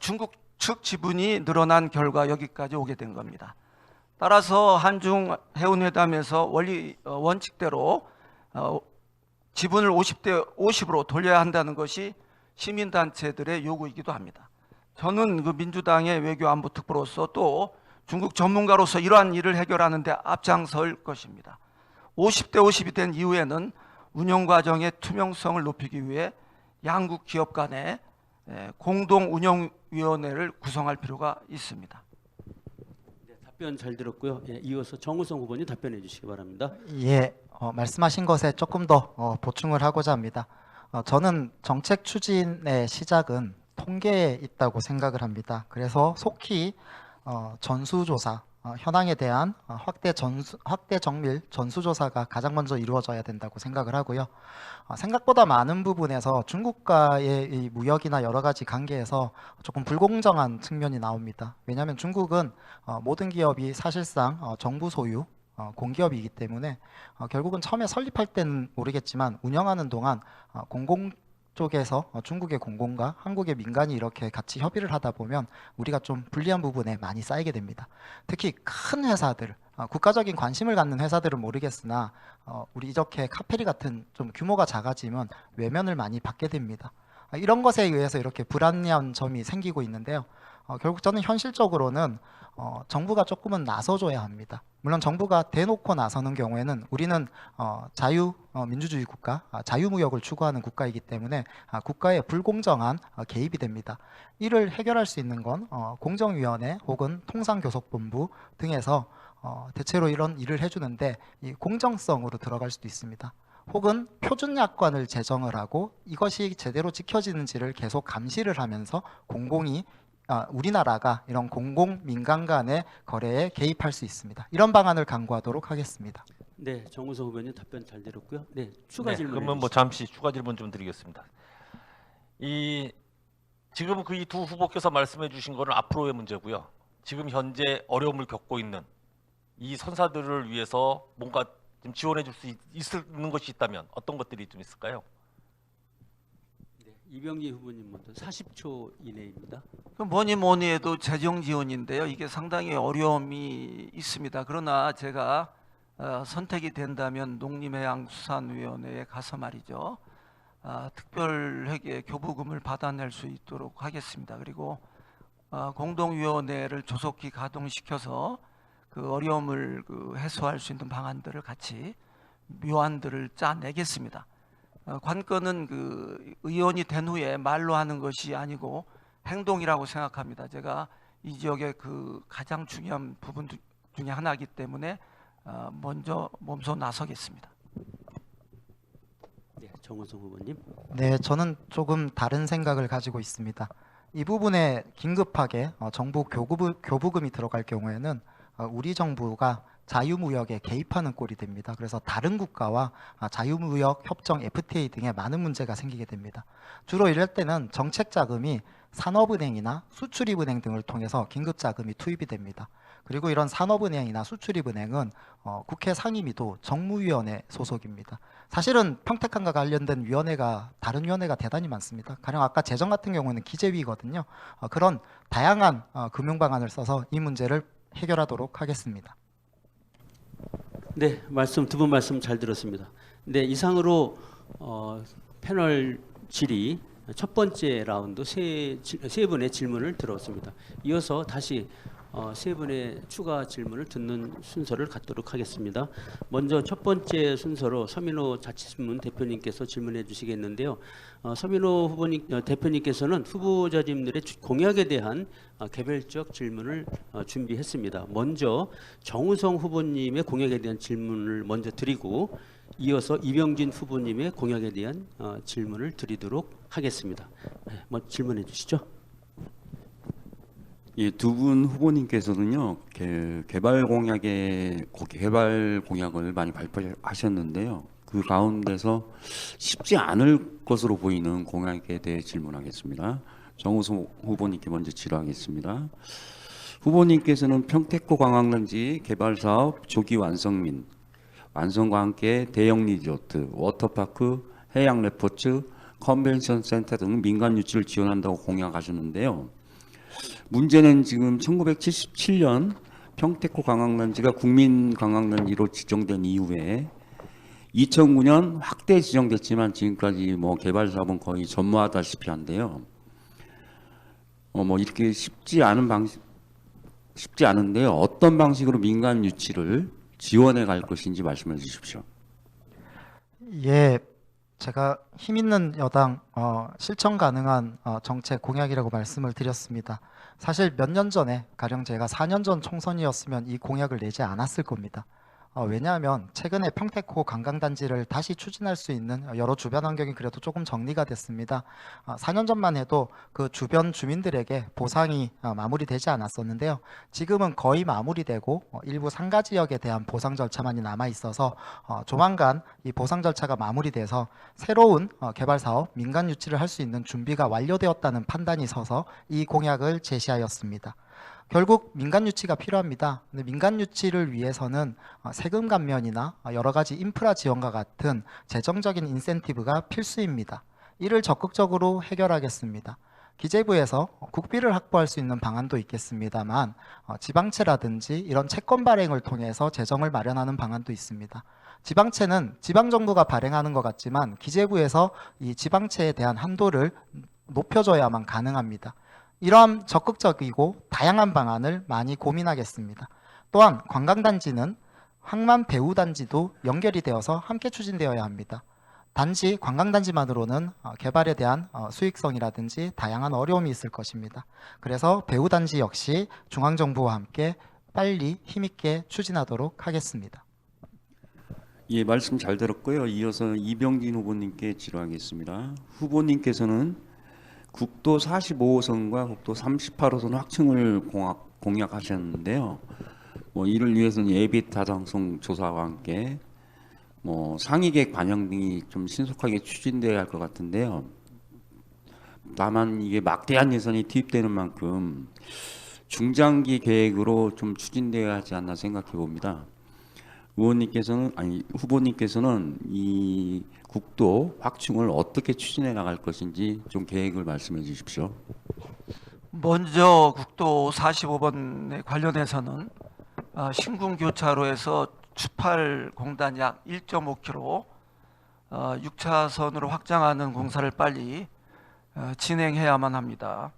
중국 측 지분이 늘어난 결과 여기까지 오게 된 겁니다. 따라서 한중 해운회담에서 원칙대로 지분을 50대 50으로 돌려야 한다는 것이 시민단체들의 요구이기도 합니다. 저는 그 민주당의 외교안보특보로서 또 중국 전문가로서 이러한 일을 해결하는 데 앞장설 것입니다. 50대 50이 된 이후에는 운영 과정의 투명성을 높이기 위해 양국 기업 간의 공동운영위원회를 구성할 필요가 있습니다. 네, 답변 잘 들었고요. 예, 이어서 정우성 후보님 답변해 주시기 바랍니다. 예, 말씀하신 것에 조금 더 보충을 하고자 합니다. 저는 정책 추진의 시작은 통계에 있다고 생각을 합니다. 그래서 속히 전수조사, 현황에 대한 확대 정밀 전수조사가 가장 먼저 이루어져야 된다고 생각을 하고요. 생각보다 많은 부분에서 중국과의 이 무역이나 여러 가지 관계에서 조금 불공정한 측면이 나옵니다. 왜냐하면 중국은 모든 기업이 사실상 정부 소유 공기업이기 때문에 결국은 처음에 설립할 때는 모르겠지만 운영하는 동안 공공 쪽에서 중국의 공공과 한국의 민간이 이렇게 같이 협의를 하다 보면 우리가 좀 불리한 부분에 많이 쌓이게 됩니다. 특히 큰 회사들, 국가적인 관심을 갖는 회사들은 모르겠으나 우리 이렇게 카페리 같은 좀 규모가 작아지면 외면을 많이 받게 됩니다. 이런 것에 의해서 이렇게 불합리한 점이 생기고 있는데요. 결국 저는 현실적으로는 정부가 조금은 나서줘야 합니다. 물론 정부가 대놓고 나서는 경우에는 우리는 자유민주주의 국가, 자유무역을 추구하는 국가이기 때문에 국가의 불공정한 개입이 됩니다. 이를 해결할 수 있는 건 공정위원회 혹은 통상교섭본부 등에서 대체로 이런 일을 해주는데 이 공정성으로 들어갈 수도 있습니다. 혹은 표준약관을 제정을 하고 이것이 제대로 지켜지는지를 계속 감시를 하면서 공공이 우리나라가 이런 공공 민간 간의 거래에 개입할 수 있습니다. 이런 방안을 강구하도록 하겠습니다. 네, 정우성 후보님 답변 잘 들었고요. 네, 추가 질문. 그러면 뭐 잠시 추가 질문 좀 드리겠습니다. 지금 그 이 두 후보께서 말씀해 주신 거는 앞으로의 문제고요. 지금 현재 어려움을 겪고 있는 이 선사들을 위해서 뭔가 좀 지원해 줄 수 있는 것이 있다면 어떤 것들이 좀 있을까요? 네, 이병기 후보님 먼저 40초 이내입니다. 그 뭐니 해도 재정 지원인데요. 이게 상당히 어려움이 있습니다. 그러나 제가 선택이 된다면 농림해양수산위원회에 가서 말이죠. 특별회계 교부금을 받아낼 수 있도록 하겠습니다. 그리고 공동위원회를 조속히 가동시켜서 그 어려움을 해소할 수 있는 방안들을 같이 묘안들을 짜내겠습니다. 관건은 그 의원이 된 후에 말로 하는 것이 아니고 행동이라고 생각합니다. 제가 이 지역의 그 가장 중요한 부분 중에 하나이기 때문에 먼저 몸소 나서겠습니다. 네, 정우성 후보님. 네, 저는 조금 다른 생각을 가지고 있습니다. 이 부분에 긴급하게 정부 교부금이 들어갈 경우에는 우리 정부가 자유무역에 개입하는 꼴이 됩니다. 그래서 다른 국가와 자유무역 협정 FTA 등의 많은 문제가 생기게 됩니다. 주로 이럴 때는 정책자금이 산업은행이나 수출입은행 등을 통해서 긴급자금이 투입이 됩니다. 그리고 이런 산업은행이나 수출입은행은 국회 상임위도 정무위원회 소속입니다. 사실은 평택항과 관련된 위원회가 다른 위원회가 대단히 많습니다. 가령 아까 재정 같은 경우는 기재위거든요. 그런 다양한 금융 방안을 써서 이 문제를 해결하도록 하겠습니다. 네, 두 분 말씀 잘 들었습니다. 네, 이상으로 패널 질의 첫 번째 라운드 세 분의 질문을 들었습니다. 이어서 다시 세 분의 추가 질문을 듣는 순서를 갖도록 하겠습니다. 먼저 첫 번째 순서로 서민호 자치신문 대표님께서 질문해 주시겠는데요. 서민호 대표님께서는 후보자님들의 공약에 대한 개별적 질문을 준비했습니다. 먼저 정우성 후보님의 공약에 대한 질문을 먼저 드리고 이어서 이병진 후보님의 공약에 대한 질문을 드리도록 하겠습니다. 뭐 질문해 주시죠. 예, 두 분 후보님께서는요 개발 공약을 많이 발표하셨는데요. 그 가운데서 쉽지 않을 것으로 보이는 공약에 대해 질문하겠습니다. 정우성 후보님께 먼저 질의하겠습니다. 후보님께서는 평택고 관광단지 개발 사업 조기 완성 및 완성과 함께 대형 리조트, 워터파크, 해양 레포츠, 컨벤션 센터 등 민간 유치를 지원한다고 공약하셨는데요. 문제는 지금 1977년 평택고 관광단지가 국민관광단지로 지정된 이후에 2009년 확대 지정됐지만 지금까지 뭐 개발 사업은 거의 전무하다시피 한데요. 이렇게 쉽지 않은데요. 어떤 방식으로 민간 유치를 지원해 갈 것인지 말씀해 주십시오. 예, 제가 힘 있는 여당 실천 가능한 정책 공약이라고 말씀을 드렸습니다. 사실 몇 년 전에 가령 제가 4년 전 총선이었으면 이 공약을 내지 않았을 겁니다. 왜냐하면 최근에 평택호 관광단지를 다시 추진할 수 있는 여러 주변 환경이 그래도 조금 정리가 됐습니다. 4년 전만 해도 그 주변 주민들에게 보상이 마무리되지 않았었는데요. 지금은 거의 마무리되고 일부 상가 지역에 대한 보상 절차만이 남아 있어서 조만간 이 보상 절차가 마무리돼서 새로운 개발 사업, 민간 유치를 할 수 있는 준비가 완료되었다는 판단이 서서 이 공약을 제시하였습니다. 결국 민간 유치가 필요합니다. 근데 민간 유치를 위해서는 세금 감면이나 여러 가지 인프라 지원과 같은 재정적인 인센티브가 필수입니다. 이를 적극적으로 해결하겠습니다. 기재부에서 국비를 확보할 수 있는 방안도 있겠습니다만 지방채라든지 이런 채권 발행을 통해서 재정을 마련하는 방안도 있습니다. 지방채는 지방정부가 발행하는 것 같지만 기재부에서 이 지방채에 대한 한도를 높여줘야만 가능합니다. 이러한 적극적이고 다양한 방안을 많이 고민하겠습니다. 또한 관광단지는 항만 배후단지도 연결이 되어서 함께 추진되어야 합니다. 단지 관광단지만으로는 개발에 대한 수익성이라든지 다양한 어려움이 있을 것입니다. 그래서 배후단지 역시 중앙정부와 함께 빨리 힘있게 추진하도록 하겠습니다. 예, 말씀 잘 들었고요. 이어서 이병진 후보님께 질의하겠습니다. 후보님께서는 국도 45호선과 국도 38호선 확충을 공약하셨는데요. 이를 위해서는 예비 타당성 조사와 함께 상위 계획 반영 등이 좀 신속하게 추진돼야 할 것 같은데요. 다만 이게 막대한 예산이 투입되는 만큼 중장기 계획으로 좀 추진돼야 하지 않나 생각해 봅니다. 후보님께서는 이 국도 확충을 어떻게 추진해 나갈 것인지 좀 계획을 말씀해 주십시오. 먼저 국도 45번에 관련해서는 신궁교차로에서 추팔 공단 약 1.5km 6차선으로 확장하는 공사를 빨리 진행해야만 합니다.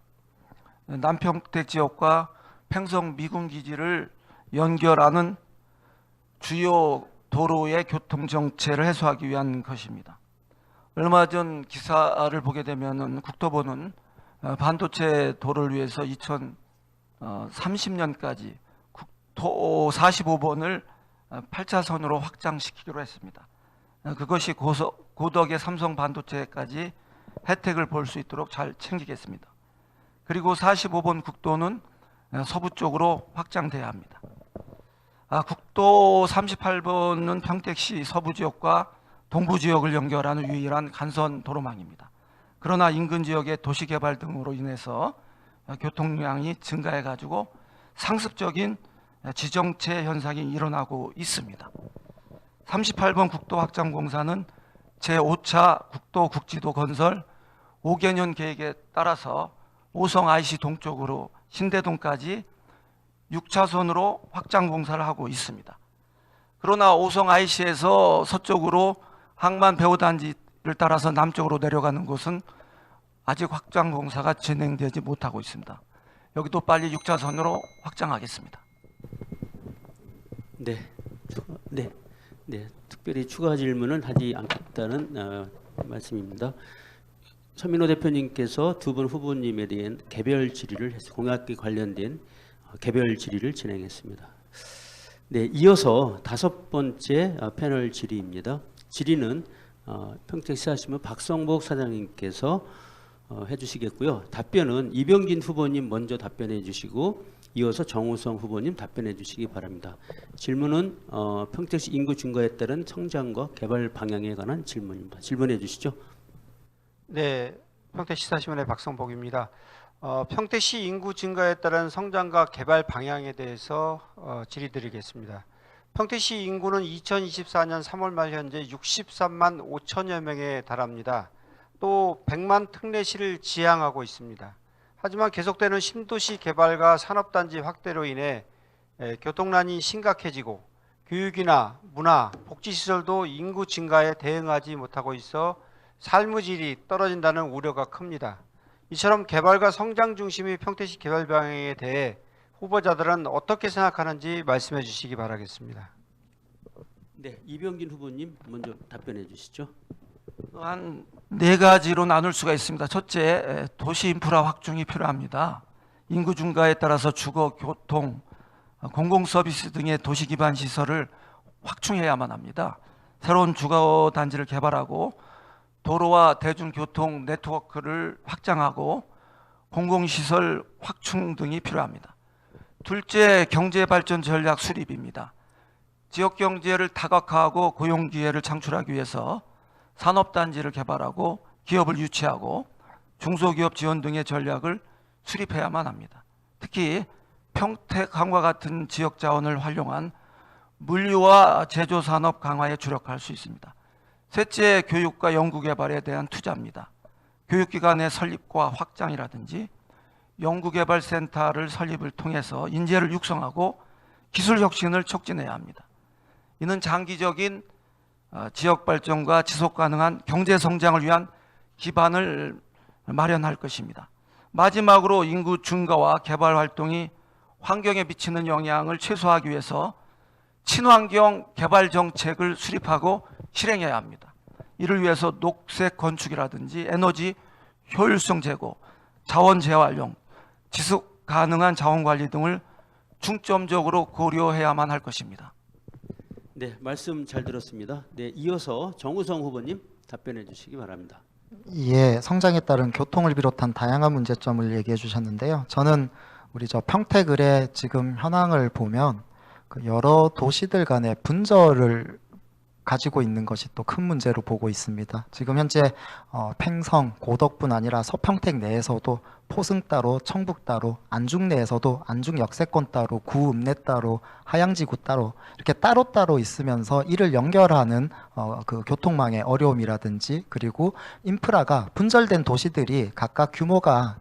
남평택 지역과 팽성 미군기지를 연결하는 주요 도로의 교통 정체를 해소하기 위한 것입니다. 얼마 전 기사를 보게 되면은 국토부는 반도체 도로를 위해서 2030년까지 국도 45번을 8차선으로 확장시키기로 했습니다. 그것이 고덕의 삼성 반도체까지 혜택을 볼 수 있도록 잘 챙기겠습니다. 그리고 45번 국도는 서부 쪽으로 확장돼야 합니다. 국도 38번은 평택시 서부 지역과 동부 지역을 연결하는 유일한 간선 도로망입니다. 그러나 인근 지역의 도시 개발 등으로 인해서 교통량이 증가해 가지고 상습적인 지정체 현상이 일어나고 있습니다. 38번 국도 확장 공사는 제5차 국도 국지도 건설 5개년 계획에 따라서 오성 IC 동쪽으로 신대동까지 6차선으로 확장 공사를 하고 있습니다. 그러나 오성 IC에서 서쪽으로 항만 배후단지를 따라서 남쪽으로 내려가는 곳은 아직 확장 공사가 진행되지 못하고 있습니다. 여기도 빨리 6차선으로 확장하겠습니다. 네, 특별히 추가 질문은 하지 않겠다는 말씀입니다. 서민호 대표님께서 두 분 후보님에 대한 개별 질의를 공약에 관련된 개별 질의를 진행했습니다. 네, 이어서 5번째 패널 질의입니다. 질의는 평택시사신문 박성복 사장님께서 해주시겠고요. 답변은 이병진 후보님 먼저 답변해 주시고 이어서 정우성 후보님 답변해 주시기 바랍니다. 질문은 평택시 인구 증가에 따른 성장과 개발 방향에 관한 질문입니다. 질문해 주시죠. 네, 평택시사신문의 박성복입니다. 평택시 인구 증가에 따른 성장과 개발 방향에 대해서 질의드리겠습니다. 평택시 인구는 2024년 3월 말 현재 63만 5천여 명에 달합니다. 또 100만 특례시를 지향하고 있습니다. 하지만 계속되는 신도시 개발과 산업단지 확대로 인해 교통난이 심각해지고 교육이나 문화, 복지시설도 인구 증가에 대응하지 못하고 있어 삶의 질이 떨어진다는 우려가 큽니다. 이처럼 개발과 성장 중심의 평택시 개발 방향에 대해 후보자들은 어떻게 생각하는지 말씀해 주시기 바라겠습니다. 네, 이병진 후보님 먼저 답변해 주시죠. 한 4가지로 나눌 수가 있습니다. 첫째, 도시 인프라 확충이 필요합니다. 인구 증가에 따라서 주거, 교통, 공공 서비스 등의 도시 기반 시설을 확충해야만 합니다. 새로운 주거 단지를 개발하고 도로와 대중교통 네트워크를 확장하고 공공시설 확충 등이 필요합니다. 둘째, 경제발전 전략 수립입니다. 지역 경제를 다각화하고 고용 기회를 창출하기 위해서 산업단지를 개발하고 기업을 유치하고 중소기업 지원 등의 전략을 수립해야만 합니다. 특히 평택항과 같은 지역 자원을 활용한 물류와 제조산업 강화에 주력할 수 있습니다. 셋째, 교육과 연구개발에 대한 투자입니다. 교육기관의 설립과 확장이라든지 연구개발센터를 설립을 통해서 인재를 육성하고 기술혁신을 촉진해야 합니다. 이는 장기적인 지역 발전과 지속 가능한 경제 성장을 위한 기반을 마련할 것입니다. 마지막으로 인구 증가와 개발 활동이 환경에 미치는 영향을 최소화하기 위해서 친환경 개발 정책을 수립하고 실행해야 합니다. 이를 위해서 녹색 건축이라든지 에너지 효율성 제고, 자원 재활용, 지속 가능한 자원 관리 등을 중점적으로 고려해야만 할 것입니다. 네, 말씀 잘 들었습니다. 네, 이어서 정우성 후보님 답변해 주시기 바랍니다. 예, 성장에 따른 교통을 비롯한 다양한 문제점을 얘기해 주셨는데요. 저는 우리 평택을의 지금 현황을 보면 그 여러 도시들 간의 분절을 가지고 있는 것이 또 큰 문제로 보고 있습니다. 지금 현재 팽성, 고덕뿐 아니라 서평택 내에서도 포승 따로, 청북 따로, 안중 내에서도 안중 역세권 따로, 구읍내 따로, 하양지구 따로 이렇게 따로따로 있으면서 이를 연결하는 그 교통망의 어려움이라든지 그리고 인프라가 분절된 도시들이 각각 규모가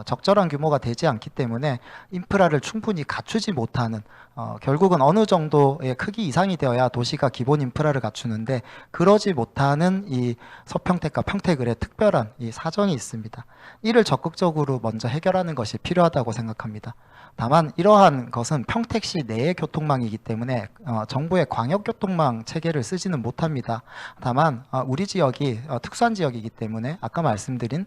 적절한 규모가 되지 않기 때문에 인프라를 충분히 갖추지 못하는 결국은 어느 정도의 크기 이상이 되어야 도시가 기본 인프라를 갖추는데 그러지 못하는 이 서평택과 평택을의 특별한 이 사정이 있습니다. 이를 적극적으로 먼저 해결하는 것이 필요하다고 생각합니다. 다만 이러한 것은 평택시 내의 교통망이기 때문에 정부의 광역교통망 체계를 쓰지는 못합니다. 다만 우리 지역이 특수한 지역이기 때문에 아까 말씀드린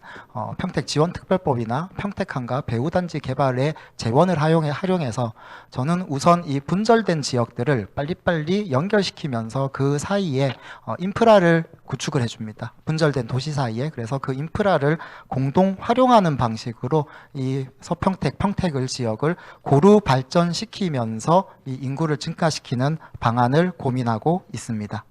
평택지원특별법이나 평택항과 배후단지 개발의 재원을 활용해서 저는 우선 이 분절된 지역들을 빨리빨리 연결시키면서 그 사이에 인프라를 구축을 해줍니다. 분절된 도시 사이에. 그래서 그 인프라를 공동 활용하는 방식으로 이 서평택, 평택을 지역을 고루 발전시키면서 이 인구를 증가시키는 방안을 고민하고 있습니다.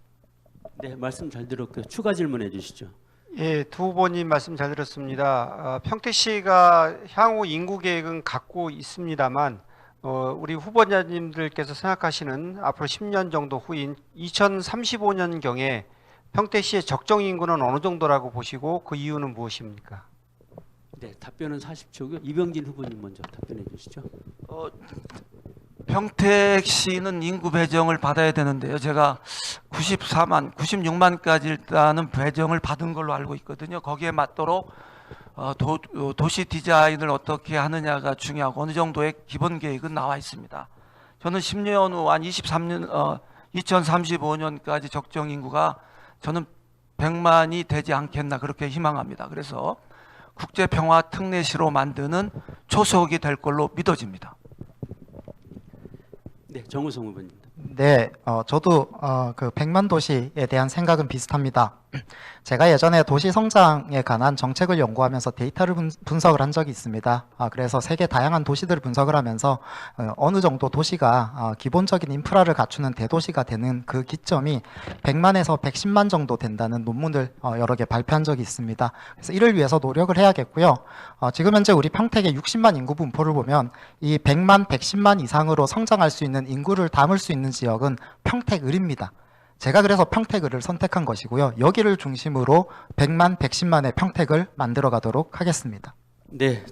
네, 말씀 잘 들었고요. 추가 질문해 주시죠. 예, 두 후보님 말씀 잘 들었습니다. 평택시가 향후 인구 계획은 갖고 있습니다만 우리 후보자님들께서 생각하시는 앞으로 10년 정도 후인 2035년경에 평택시의 적정 인구는 어느 정도라고 보시고 그 이유는 무엇입니까? 네, 답변은 40초고요. 이병진 후보님 먼저 답변해 주시죠. 평택시는 인구 배정을 받아야 되는데요. 제가 96만까지 일단은 배정을 받은 걸로 알고 있거든요. 거기에 맞도록 도시 디자인을 어떻게 하느냐가 중요하고 어느 정도의 기본 계획은 나와 있습니다. 저는 10년 후 한 2035년까지 적정 인구가 저는 100만이 되지 않겠나 그렇게 희망합니다. 그래서 국제 평화 특례시로 만드는 초석이 될 걸로 믿어집니다. 네, 정우성 후보님. 네, 저도 그 100만 도시에 대한 생각은 비슷합니다. 제가 예전에 도시 성장에 관한 정책을 연구하면서 데이터를 분석을 한 적이 있습니다. 그래서 세계 다양한 도시들을 분석을 하면서 어느 정도 도시가 기본적인 인프라를 갖추는 대도시가 되는 그 기점이 100만에서 110만 정도 된다는 논문을 여러 개 발표한 적이 있습니다. 그래서 이를 위해서 노력을 해야겠고요. 지금 현재 우리 평택의 60만 인구 분포를 보면 이 100만, 110만 이상으로 성장할 수 있는 인구를 담을 수 있는 지역은 평택을입니다. 제가 그래서 평택을 선택한 것이고요. 여기를 중심으로 100만, 110만의 평택을 만들어 가도록 하겠습니다. 네,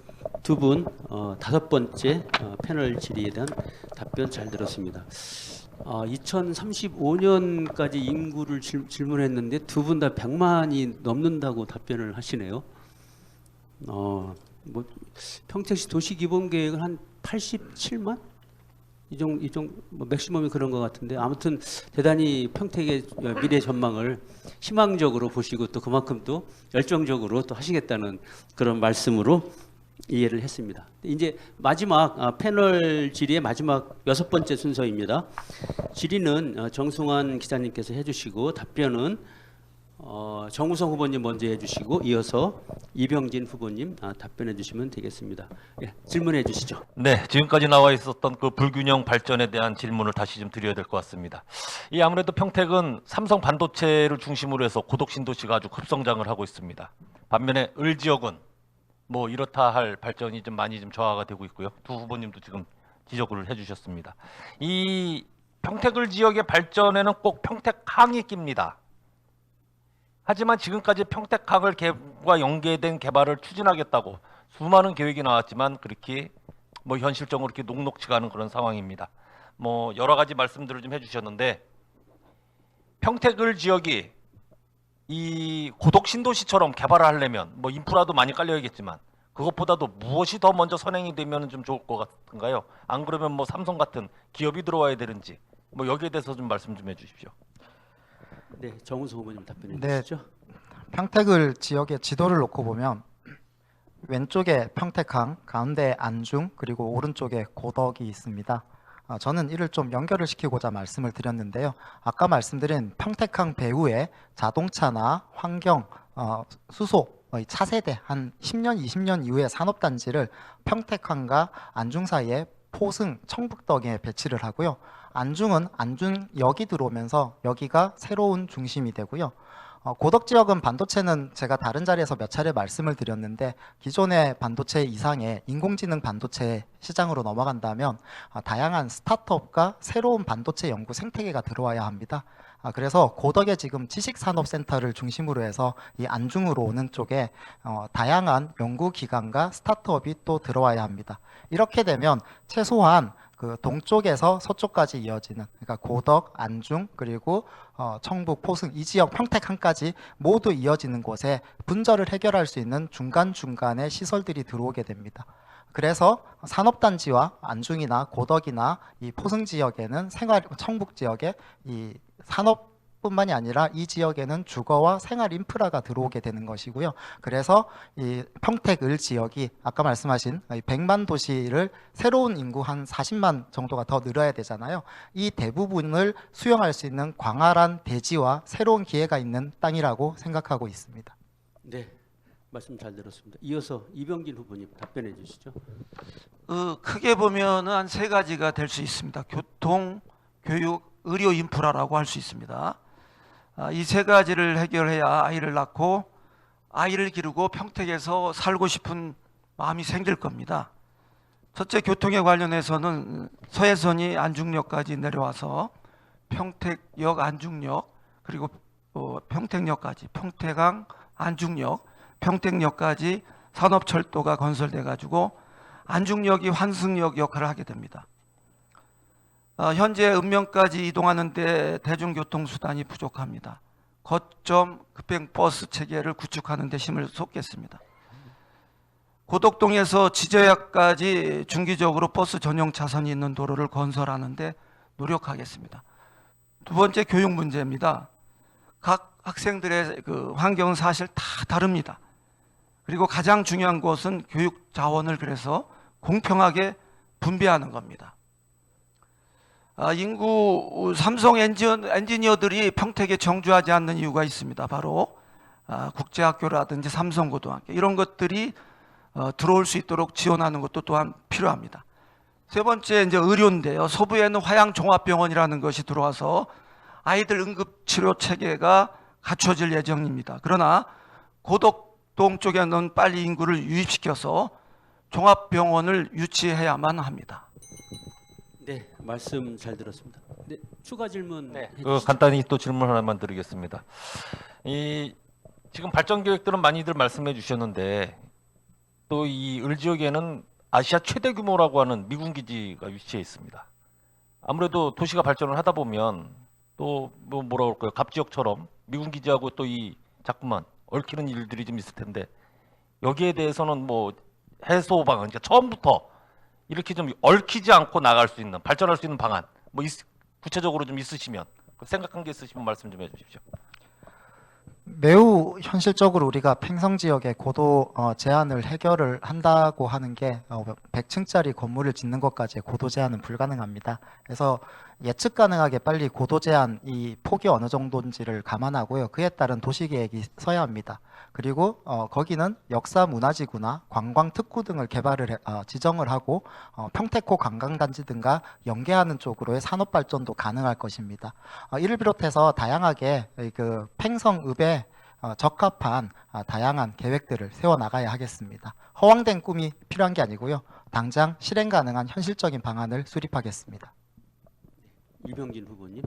두 분 5번째 패널 질의에 대한 답변 잘 들었습니다. 2035년까지 인구를 질문했는데 두 분 다 100만이 넘는다고 답변을 하시네요. 뭐 평택시 도시 기본 계획은 한 87만? 이 정도 뭐 맥시멈이 그런 것 같은데 아무튼 대단히 평택의 미래 전망을 희망적으로 보시고 또 그만큼 또 열정적으로 또 하시겠다는 그런 말씀으로 이해를 했습니다. 이제 마지막 패널 질의의 마지막 6번째 순서입니다. 질의는 정승환 기자님께서 해주시고 답변은 정우성 후보님 먼저 해주시고 이어서 이병진 후보님 답변해 주시면 되겠습니다. 예, 질문해 주시죠. 네, 지금까지 나와 있었던 그 불균형 발전에 대한 질문을 다시 좀 드려야 될 것 같습니다. 이 아무래도 평택은 삼성 반도체를 중심으로 해서 고덕 신도시가 아주 급성장을 하고 있습니다. 반면에 을 지역은 뭐 이렇다 할 발전이 좀 많이 좀 저하가 되고 있고요. 두 후보님도 지금 지적을 해주셨습니다. 이 평택을 지역의 발전에는 꼭 평택항이 낍니다. 하지만 지금까지 평택항과 연계된 개발을 추진하겠다고 수많은 계획이 나왔지만 그렇게 뭐 현실적으로 그렇게 녹록지가 않은 그런 상황입니다. 뭐 여러 가지 말씀들을 좀 해주셨는데 평택을 지역이 이 고덕 신도시처럼 개발을 하려면 뭐 인프라도 많이 깔려야겠지만 그것보다도 무엇이 더 먼저 선행이 되면 좀 좋을 것 같은가요? 안 그러면 뭐 삼성 같은 기업이 들어와야 되는지 뭐 여기에 대해서 좀 말씀 좀 해주십시오. 네, 정우성 후보님 답변해 네. 주시죠. 평택을 지역의 지도를 놓고 보면 왼쪽에 평택항, 가운데 안중, 그리고 오른쪽에 고덕이 있습니다. 저는 이를 좀 연결을 시키고자 말씀을 드렸는데요. 아까 말씀드린 평택항 배후에 자동차나 환경, 수소, 차세대 한 10년, 20년 이후의 산업단지를 평택항과 안중 사이에 포승, 청북덕에 배치를 하고요. 안중은 안중역이 들어오면서 여기가 새로운 중심이 되고요. 고덕 지역은 반도체는 제가 다른 자리에서 몇 차례 말씀을 드렸는데 기존의 반도체 이상의 인공지능 반도체 시장으로 넘어간다면 다양한 스타트업과 새로운 반도체 연구 생태계가 들어와야 합니다. 그래서 고덕에 지금 지식산업센터를 중심으로 해서 이 안중으로 오는 쪽에 다양한 연구기관과 스타트업이 또 들어와야 합니다. 이렇게 되면 최소한 그 동쪽에서 서쪽까지 이어지는 그러니까 고덕, 안중 그리고 청북, 포승 이 지역 평택항까지 모두 이어지는 곳에 분절을 해결할 수 있는 중간중간에 시설들이 들어오게 됩니다. 그래서 산업단지와 안중이나 고덕이나 이 포승 지역에는 청북 지역에 이 산업뿐만이 아니라 이 지역에는 주거와 생활 인프라가 들어오게 되는 것이고요. 그래서 이 평택을 지역이 아까 말씀하신 100만 도시를 새로운 인구 한 40만 정도가 더 늘어야 되잖아요. 이 대부분을 수용할 수 있는 광활한 대지와 새로운 기회가 있는 땅이라고 생각하고 있습니다. 네, 말씀 잘 들었습니다. 이어서 이병진 후보님 답변해 주시죠. 크게 보면은 한 세 가지가 될 수 있습니다. 교통, 교육, 의료 인프라라고 할 수 있습니다. 이 세 가지를 해결해야 아이를 낳고 아이를 기르고 평택에서 살고 싶은 마음이 생길 겁니다. 첫째, 교통에 관련해서는 서해선이 안중역까지 내려와서 평택역, 안중역 그리고 평택역까지 평택항, 안중역, 평택역까지 산업철도가 건설돼 가지고 안중역이 환승역 역할을 하게 됩니다. 현재 읍면까지 이동하는데 대중교통수단이 부족합니다. 거점 급행버스 체계를 구축하는 데 힘을 쏟겠습니다. 고덕동에서 지저야까지 중기적으로 버스 전용 차선이 있는 도로를 건설하는데 노력하겠습니다. 두 번째, 교육 문제입니다. 각 학생들의 그 환경은 사실 다 다릅니다. 그리고 가장 중요한 것은 교육 자원을 그래서 공평하게 분배하는 겁니다. 인구 삼성 엔지니어들이 평택에 정주하지 않는 이유가 있습니다. 바로 국제학교라든지 삼성고등학교 이런 것들이 들어올 수 있도록 지원하는 것도 또한 필요합니다. 세 번째, 이제 의료인데요. 서부에는 화양종합병원이라는 것이 들어와서 아이들 응급치료 체계가 갖춰질 예정입니다. 그러나 고덕동 쪽에는 빨리 인구를 유입시켜서 종합병원을 유치해야만 합니다. 네, 말씀 잘 들었습니다. 네, 추가 질문 네, 해주시죠. 간단히 또 질문 하나만 드리겠습니다. 이 지금 발전 계획들은 많이들 말씀해 주셨는데 또 이 을 지역에는 아시아 최대 규모라고 하는 미군 기지가 위치해 있습니다. 아무래도 도시가 발전을 하다 보면 또 뭐 뭐라 그럴까요? 갑 지역처럼 미군 기지하고 또 이 자꾸만 얽히는 일들이 좀 있을 텐데 여기에 대해서는 뭐 해소 방안, 그러니까 처음부터 이렇게 좀 얽히지 않고 나갈 수 있는 발전할 수 있는 방안 뭐 구체적으로 좀 있으시면 생각한 게 있으시면 말씀 좀 해주십시오. 매우 현실적으로 우리가 팽성 지역의 고도 제한을 해결을 한다고 하는 게 100층짜리 건물을 짓는 것까지의 고도 제한은 불가능합니다. 그래서 예측 가능하게 빨리 고도 제한 이 폭이 어느 정도인지를 감안하고요. 그에 따른 도시 계획이 서야 합니다. 그리고 거기는 역사 문화지구나 관광 특구 등을 지정을 하고 평택호 관광단지 등과 연계하는 쪽으로의 산업 발전도 가능할 것입니다. 이를 비롯해서 다양하게 그 팽성읍에 적합한 다양한 계획들을 세워 나가야 하겠습니다. 허황된 꿈이 필요한 게 아니고요. 당장 실행 가능한 현실적인 방안을 수립하겠습니다. 이병진 후보님.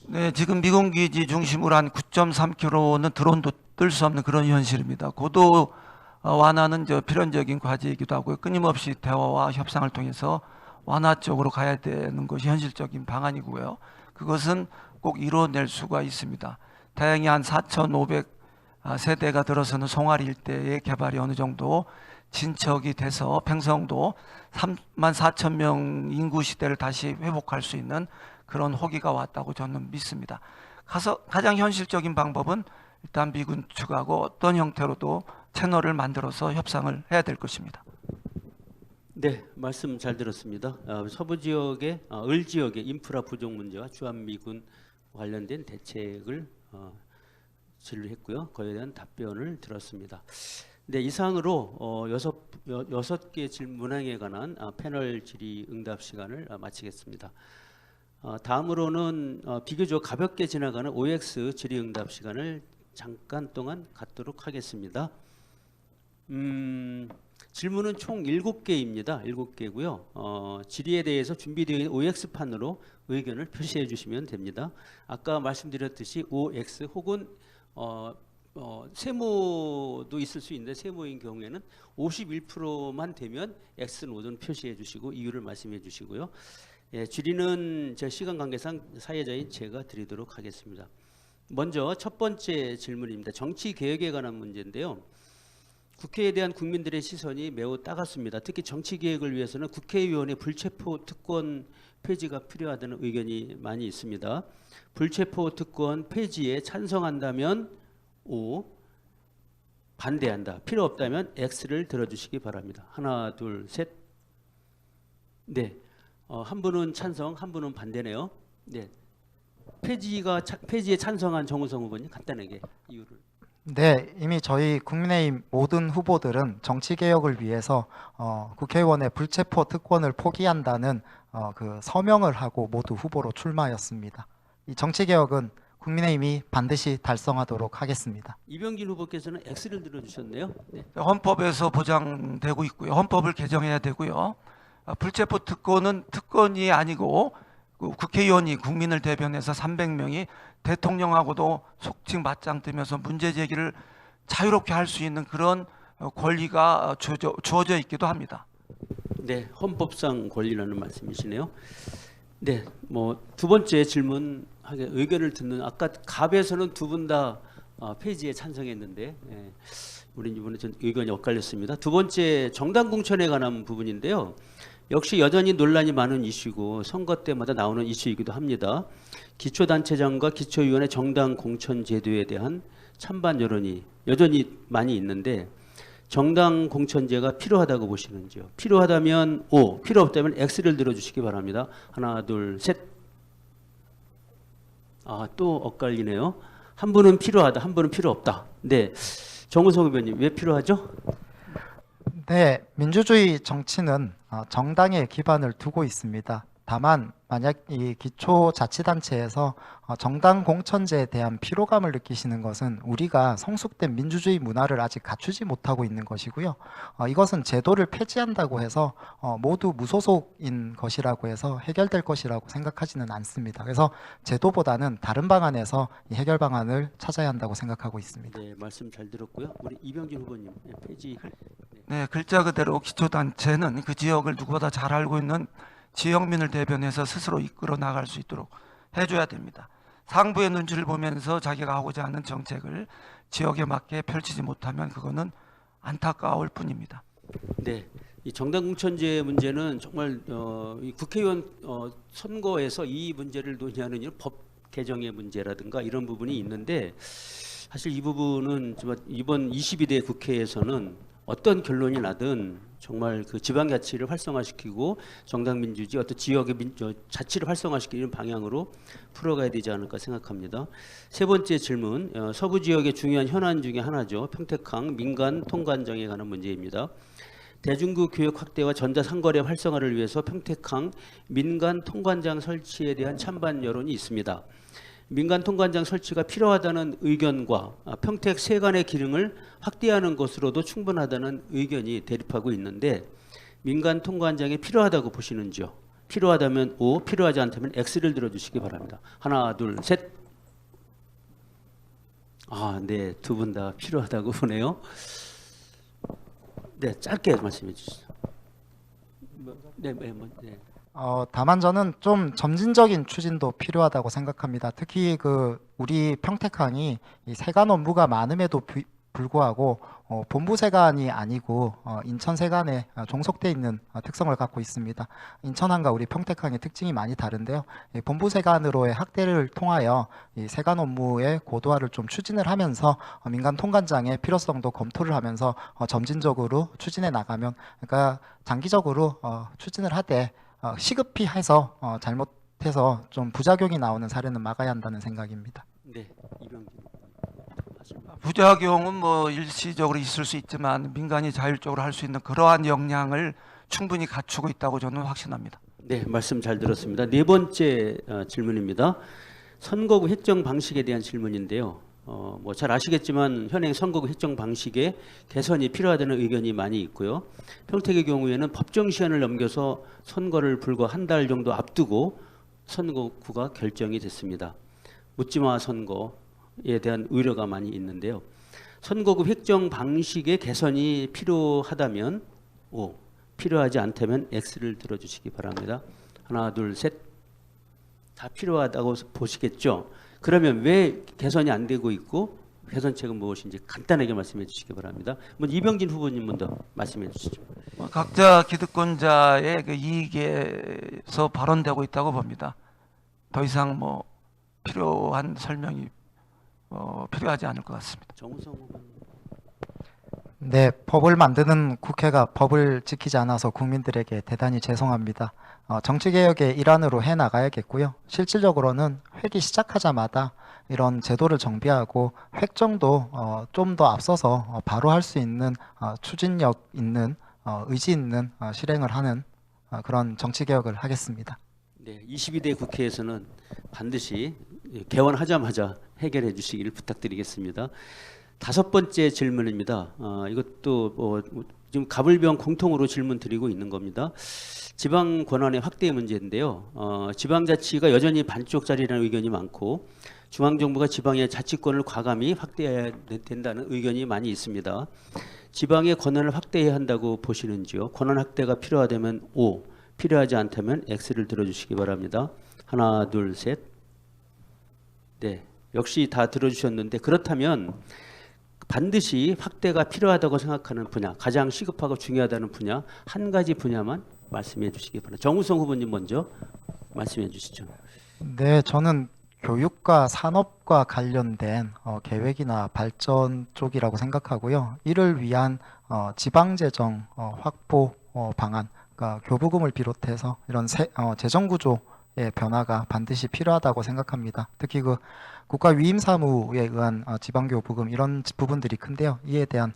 네, 지금 미군 기지 중심으로 한 9.3km는 드론도 뜰 수 없는 그런 현실입니다. 고도 완화는 필연적인 과제이기도 하고요. 끊임없이 대화와 협상을 통해서 완화 쪽으로 가야 되는 것이 현실적인 방안이고요. 그것은 꼭 이뤄낼 수가 있습니다. 다행히 한 4,500세대가 들어서는 송화리 일대의 개발이 어느 정도 진척이 돼서 팽성도 34,000명 인구 시대를 다시 회복할 수 있는 그런 호기가 왔다고 저는 믿습니다. 가장 현실적인 방법은 일단 미군 측하고 어떤 형태로도 채널을 만들어서 협상을 해야 될 것입니다. 네, 말씀 잘 들었습니다. 서부 지역의 을 지역의 인프라 부족 문제와 주한미군 관련된 대책을 질의했고요. 그에 대한 답변을 들었습니다. 네, 이상으로 여섯 개 질문항에 관한 패널 질의 응답 시간을 마치겠습니다. 다음으로는 비교적 가볍게 지나가는 OX 질의응답 시간을 잠깐 동안 갖도록 하겠습니다. 질문은 총 7개입니다. 7개고요. 질의에 대해서 준비되어 있는 OX판으로 의견을 표시해 주시면 됩니다. 아까 말씀드렸듯이 OX 혹은 세모도 있을 수 있는데 세모인 경우에는 51%만 되면 X노든 표시해 주시고 이유를 말씀해 주시고요. 예, 질의는 제 시간 관계상 사회자인 제가 드리도록 하겠습니다. 먼저 첫 번째 질문입니다. 정치 개혁에 관한 문제인데요. 국회에 대한 국민들의 시선이 매우 따갑습니다. 특히 정치 개혁을 위해서는 국회의원의 불체포 특권 폐지가 필요하다는 의견이 많이 있습니다. 불체포 특권 폐지에 찬성한다면 O, 반대한다, 필요 없다면 X를 들어주시기 바랍니다. 하나, 둘, 셋. 네. 한 분은 찬성, 한 분은 반대네요. 네, 폐지에 찬성한 정우성 후보님 간단하게 이유를. 네, 이미 저희 국민의힘 모든 후보들은 정치 개혁을 위해서 국회의원의 불체포 특권을 포기한다는 그 서명을 하고 모두 후보로 출마하였습니다. 이 정치 개혁은 국민의힘이 반드시 달성하도록 하겠습니다. 이병길 후보께서는 X를 들어주셨네요. 네. 헌법에서 보장되고 있고요. 헌법을 개정해야 되고요. 불체포 특권은 특권이 아니고 국회의원이 국민을 대변해서 300명이 대통령하고도 속칭 맞짱 뜨면서 문제 제기를 자유롭게 할 수 있는 그런 권리가 주어져 있기도 합니다. 네, 헌법상 권리라는 말씀이시네요. 네, 뭐 두 번째 질문 의견을 듣는 아까 갑에서는 두 분 다 폐지에 찬성했는데 우리 이번에 좀 의견이 엇갈렸습니다. 두 번째 정당 공천에 관한 부분인데요. 역시 여전히 논란이 많은 이슈고 선거 때마다 나오는 이슈이기도 합니다. 기초단체장과 기초위원회 정당 공천 제도에 대한 찬반 여론이 여전히 많이 있는데 정당 공천제가 필요하다고 보시는지요? 필요하다면 O, 필요 없다면 X를 들어주시기 바랍니다. 하나, 둘, 셋. 또 엇갈리네요. 한 분은 필요하다, 한 분은 필요 없다. 네, 정우성 의원님 왜 필요하죠? 네, 민주주의 정치는 정당의 기반을 두고 있습니다. 다만 만약 이 기초자치단체에서 정당 공천제에 대한 피로감을 느끼시는 것은 우리가 성숙된 민주주의 문화를 아직 갖추지 못하고 있는 것이고요. 이것은 제도를 폐지한다고 해서 모두 무소속인 것이라고 해서 해결될 것이라고 생각하지는 않습니다. 그래서 제도보다는 다른 방안에서 이 해결 방안을 찾아야 한다고 생각하고 있습니다. 네, 말씀 잘 들었고요. 우리 이병진 후보님 폐지. 네, 글자 그대로 기초단체는 그 지역을 누구보다 잘 알고 있는 지역민을 대변해서 스스로 이끌어 나갈 수 있도록 해줘야 됩니다. 상부의 눈치를 보면서 자기가 하고자 하는 정책을 지역에 맞게 펼치지 못하면 그거는 안타까울 뿐입니다. 네, 이 정당 공천제 문제는 정말 이 국회의원 선거에서 이 문제를 논의하는 법 개정의 문제라든가 이런 부분이 있는데 사실 이 부분은 이번 22대 국회에서는 어떤 결론이 나든 정말 그 지방자치를 활성화시키고 정당민주주의 어떤 지역의 자치를 활성화시키는 방향으로 풀어가야 되지 않을까 생각합니다. 세 번째 질문, 서부 지역의 중요한 현안 중에 하나죠. 평택항 민간 통관장에 관한 문제입니다. 대중교 교육 확대와 전자상거래 활성화를 위해서 평택항 민간 통관장 설치에 대한 찬반 여론이 있습니다. 민간 통관장 설치가 필요하다는 의견과 평택 세관의 기능을 확대하는 것으로도 충분하다는 의견이 대립하고 있는데 민간 통관장이 필요하다고 보시는지요? 필요하다면 O, 필요하지 않다면 X를 들어주시기 바랍니다. 하나, 둘, 셋. 네, 두 분 다 필요하다고 보네요. 네, 짧게 말씀해 주시죠. 네. 다만 저는 좀 점진적인 추진도 필요하다고 생각합니다. 특히 우리 평택항이 이 세관 업무가 많음에도 불구하고 본부 세관이 아니고 인천 세관에 종속돼 있는 특성을 갖고 있습니다. 인천항과 우리 평택항의 특징이 많이 다른데요. 이 본부 세관으로의 확대를 통하여 이 세관 업무의 고도화를 좀 추진을 하면서 민간 통관장의 필요성도 검토를 하면서 점진적으로 추진해 나가면, 그러니까 장기적으로 추진을 하되 시급히 해서 잘못해서 좀 부작용이 나오는 사례는 막아야 한다는 생각입니다. 네, 이병진. 부작용은 뭐 일시적으로 있을 수 있지만 민간이 자율적으로 할 수 있는 그러한 역량을 충분히 갖추고 있다고 저는 확신합니다. 네, 말씀 잘 들었습니다. 네 번째 질문입니다. 선거구 획정 방식에 대한 질문인데요. 뭐 잘 아시겠지만 현행 선거구 획정 방식에 개선이 필요하다는 의견이 많이 있고요. 평택의 경우에는 법정 시한을 넘겨서 선거를 불과 한 달 정도 앞두고 선거구가 결정이 됐습니다. 묻지마 선거에 대한 우려가 많이 있는데요. 선거구 획정 방식의 개선이 필요하다면 O, 필요하지 않다면 X를 들어주시기 바랍니다. 하나, 둘, 셋. 다 필요하다고 보시겠죠? 그러면 왜 개선이 안 되고 있고 개선책은 무엇인지 간단하게 말씀해 주시기 바랍니다. 먼저 이병진 후보님 먼저 말씀해 주시죠. 각자 기득권자의 그 이익에서 발언되고 있다고 봅니다. 더 이상 뭐 필요한 설명이 필요하지 않을 것 같습니다. 정우성 후보님. 네, 법을 만드는 국회가 법을 지키지 않아서 국민들에게 대단히 죄송합니다. 정치개혁의 일환으로 해나가야겠고요. 실질적으로는 회기 시작하자마자 이런 제도를 정비하고 획정도 좀 더 앞서서 바로 할 수 있는 추진력 있는 의지 있는 실행을 하는 그런 정치개혁을 하겠습니다. 네, 22대 국회에서는 반드시 개원하자마자 해결해 주시기를 부탁드리겠습니다. 다섯 번째 질문입니다. 이것도 지금 가불병 공통으로 질문 드리고 있는 겁니다. 지방 권한의 확대 문제인데요. 지방자치가 여전히 반쪽짜리라는 의견이 많고 중앙정부가 지방의 자치권을 과감히 확대해야 된다는 의견이 많이 있습니다. 지방의 권한을 확대해야 한다고 보시는지요? 권한 확대가 필요하다면 O, 필요하지 않다면 X를 들어주시기 바랍니다. 하나, 둘, 셋. 네, 역시 다 들어주셨는데 그렇다면 반드시 확대가 필요하다고 생각하는 분야, 가장 시급하고 중요하다는 분야 한 가지 분야만 말씀해 주시기 바랍니다. 정우성 후보님 먼저 말씀해 주시죠. 네, 저는 교육과 산업과 관련된 계획이나 발전 쪽이라고 생각하고요. 이를 위한 지방재정 확보 방안, 그러니까 교부금을 비롯해서 이런 재정 구조의 변화가 반드시 필요하다고 생각합니다. 특히 그 국가 위임 사무에 의한 지방교부금 이런 부분들이 큰데요. 이에 대한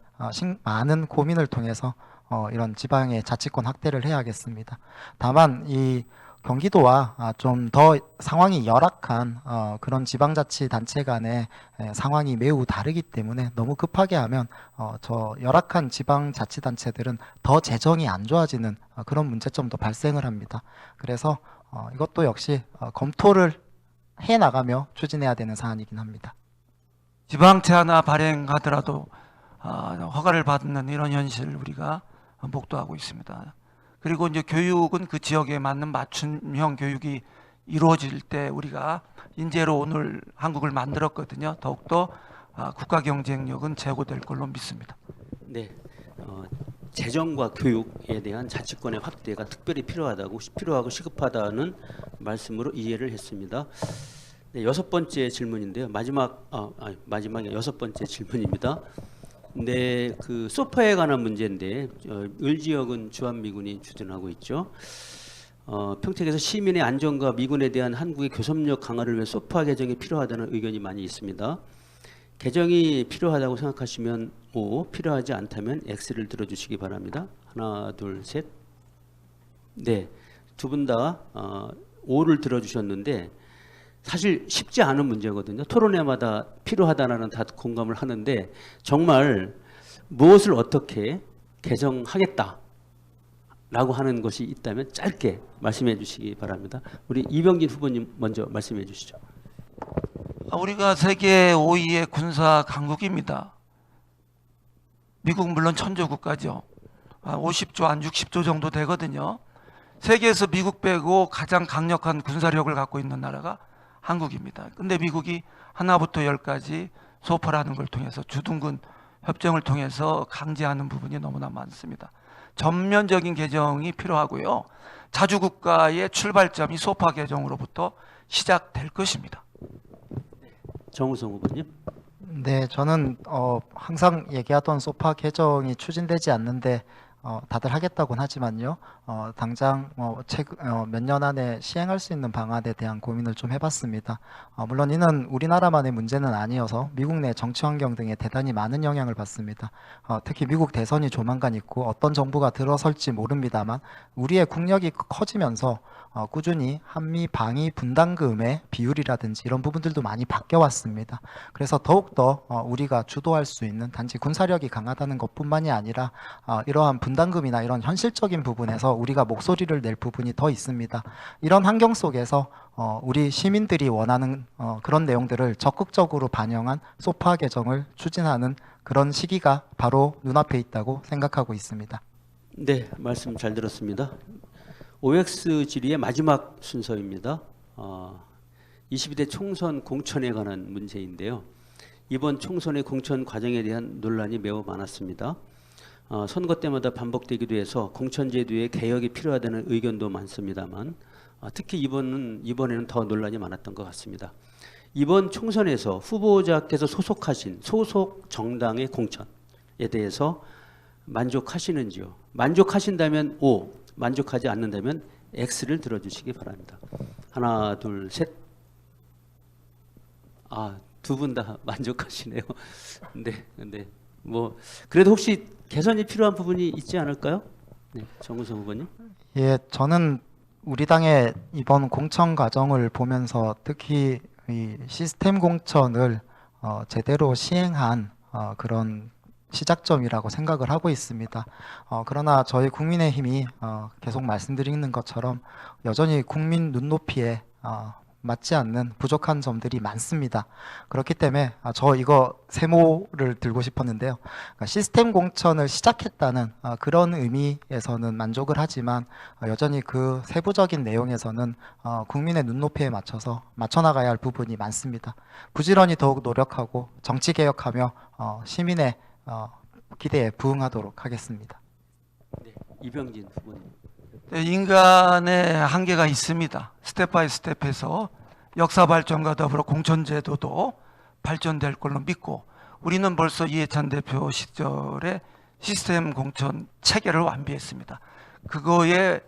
많은 고민을 통해서 이런 지방의 자치권 확대를 해야겠습니다. 다만 이 경기도와 좀 더 상황이 열악한 그런 지방자치단체 간의 상황이 매우 다르기 때문에 너무 급하게 하면 저 열악한 지방자치단체들은 더 재정이 안 좋아지는 그런 문제점도 발생을 합니다. 그래서 이것도 역시 검토를 해 나가며 추진해야 되는 사안이긴 합니다. 지방채 하나 발행하더라도 허가를 받는 이런 현실을 우리가 목도하고 있습니다. 그리고 이제 교육은 그 지역에 맞는 맞춤형 교육이 이루어질 때 우리가 인재로 오늘 한국을 만들었거든요. 더욱더 국가 경쟁력은 제고될 걸로 믿습니다. 네, 재정과 교육에 대한 자치권의 확대가 특별히 필요하고 시급하다는 말씀으로 이해를 했습니다. 네, 여섯 번째 질문인데요. 마지막에 여섯 번째 질문입니다. 네, 그 소파에 관한 문제인데 을 지역은 주한미군이 주둔하고 있죠. 평택에서 시민의 안전과 미군에 대한 한국의 교섭력 강화를 위해 소파 개정이 필요하다는 의견이 많이 있습니다. 개정이 필요하다고 생각하시면 O, 필요하지 않다면 X를 들어주시기 바랍니다. 하나, 둘, 셋. 네, 두 분 다 O를 들어주셨는데 사실 쉽지 않은 문제거든요. 토론회마다 필요하다는 다 공감을 하는데 정말 무엇을 어떻게 개정하겠다라고 하는 것이 있다면 짧게 말씀해 주시기 바랍니다. 우리 이병진 후보님 먼저 말씀해 주시죠. 우리가 세계 5위의 군사 강국입니다. 미국 물론 천조국가죠. 50조 한 60조 정도 되거든요. 세계에서 미국 빼고 가장 강력한 군사력을 갖고 있는 나라가 한국입니다. 근데 미국이 하나부터 열까지 소파라는 걸 통해서 주둔군 협정을 통해서 강제하는 부분이 너무나 많습니다. 전면적인 개정이 필요하고요. 자주국가의 출발점이 소파 개정으로부터 시작될 것입니다. 정우성 후보님. 네, 저는 항상 얘기하던 소파 개정이 추진되지 않는데 다들 하겠다고는 하지만요. 당장 몇 년 안에 시행할 수 있는 방안에 대한 고민을 좀 해봤습니다. 물론 이는 우리나라만의 문제는 아니어서 미국 내 정치 환경 등에 대단히 많은 영향을 받습니다. 특히 미국 대선이 조만간 있고 어떤 정부가 들어설지 모릅니다만 우리의 국력이 커지면서 꾸준히 한미 방위 분담금의 비율이라든지 이런 부분들도 많이 바뀌어 왔습니다. 그래서 더욱더 우리가 주도할 수 있는 단지 군사력이 강하다는 것뿐만이 아니라 이러한 분담금이나 이런 현실적인 부분에서 우리가 목소리를 낼 부분이 더 있습니다. 이런 환경 속에서 우리 시민들이 원하는 그런 내용들을 적극적으로 반영한 소파 개정을 추진하는 그런 시기가 바로 눈앞에 있다고 생각하고 있습니다. 네, 말씀 잘 들었습니다. OX 질의의 마지막 순서입니다. 22대 총선 공천에 관한 문제인데요. 이번 총선의 공천 과정에 대한 논란이 매우 많았습니다. 선거 때마다 반복되기도 해서 공천제도의 개혁이 필요하다는 의견도 많습니다만 특히 이번에는 더 논란이 많았던 것 같습니다. 이번 총선에서 후보자께서 소속하신 소속 정당의 공천에 대해서 만족하시는지요? 만족하신다면 O, 만족하지 않는다면 X를 들어주시기 바랍니다. 하나, 둘, 셋. 두 분 다 만족하시네요. 네. 뭐 그래도 혹시 개선이 필요한 부분이 있지 않을까요? 네, 정우성 후보님. 예, 저는 우리 당의 이번 공천 과정을 보면서 특히 이 시스템 공천을 제대로 시행한 그런 시작점이라고 생각을 하고 있습니다. 그러나 저희 국민의힘이 계속 말씀드리는 것처럼 여전히 국민 눈높이에 맞지 않는 부족한 점들이 많습니다. 그렇기 때문에 저 이거 세모를 들고 싶었는데요. 그러니까 시스템 공천을 시작했다는 그런 의미에서는 만족을 하지만 여전히 그 세부적인 내용에서는 국민의 눈높이에 맞춰서 맞춰나가야 할 부분이 많습니다. 부지런히 더욱 노력하고 정치 개혁하며 시민의 기대에 부응하도록 하겠습니다. 네, 이병진 후보님. 네, 인간의 한계가 있습니다. 스텝 바이 스텝해서 역사 발전과 더불어 공천제도도 발전될 걸로 믿고 우리는 벌써 이해찬 대표 시절에 시스템 공천 체계를 완비했습니다. 그거에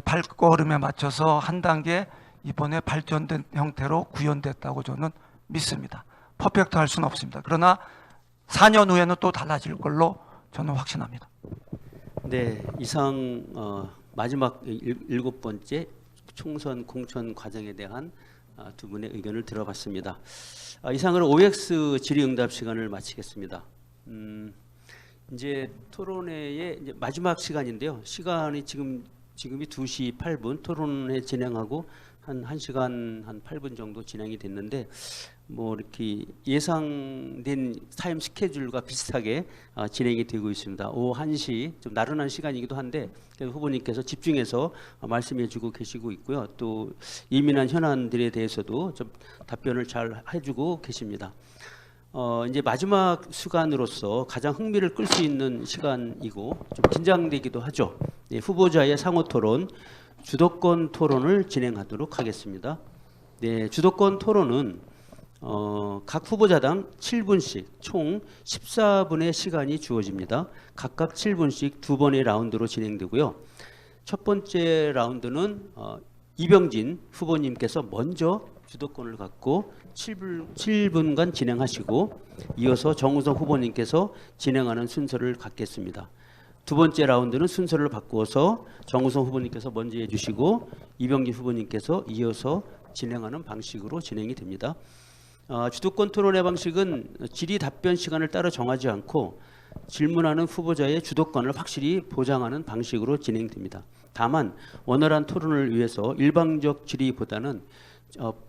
발걸음에 맞춰서 한 단계 이번에 발전된 형태로 구현됐다고 저는 믿습니다. 퍼펙트 할 수는 없습니다. 그러나 4년 후에는 또 달라질 걸로 저는 확신합니다. 네, 이상 마지막 7번째 총선 공천 과정에 대한 두 분의 의견을 들어봤습니다. 이상으로 OX 질의응답 시간을 마치겠습니다. 이제 토론회의 이제 마지막 시간인데요. 시간이 지금이 2시 8분 토론회 진행하고 한 1시간 한 8분 정도 진행이 됐는데 뭐 이렇게 예상된 타임 스케줄과 비슷하게 진행이 되고 있습니다. 오후 1시 좀 나른한 시간이기도 한데 후보님께서 집중해서 말씀해주고 계시고 있고요. 또 예민한 현안들에 대해서도 좀 답변을 잘 해주고 계십니다. 이제 마지막 시간으로서 가장 흥미를 끌 수 있는 시간이고 좀 긴장되기도 하죠. 네, 후보자의 상호 토론, 주도권 토론을 진행하도록 하겠습니다. 네, 주도권 토론은 각 후보자당 7분씩 총 14분의 시간이 주어집니다. 각각 7분씩 2번의 라운드로 진행되고요. 첫 번째 라운드는 이병진 후보님께서 먼저 주도권을 갖고 7분간 진행하시고 이어서 정우성 후보님께서 진행하는 순서를 갖겠습니다. 두 번째 라운드는 순서를 바꾸어서 정우성 후보님께서 먼저 해주시고 이병진 후보님께서 이어서 진행하는 방식으로 진행이 됩니다. 주도권 토론의 방식은 질의 답변 시간을 따로 정하지 않고 질문하는 후보자의 주도권을 확실히 보장하는 방식으로 진행됩니다. 다만 원활한 토론을 위해서 일방적 질의보다는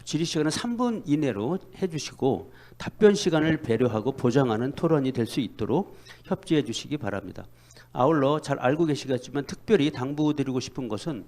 질의 시간은 3분 이내로 해주시고 답변 시간을 배려하고 보장하는 토론이 될 수 있도록 협조해 주시기 바랍니다. 아울러 잘 알고 계시겠지만 특별히 당부드리고 싶은 것은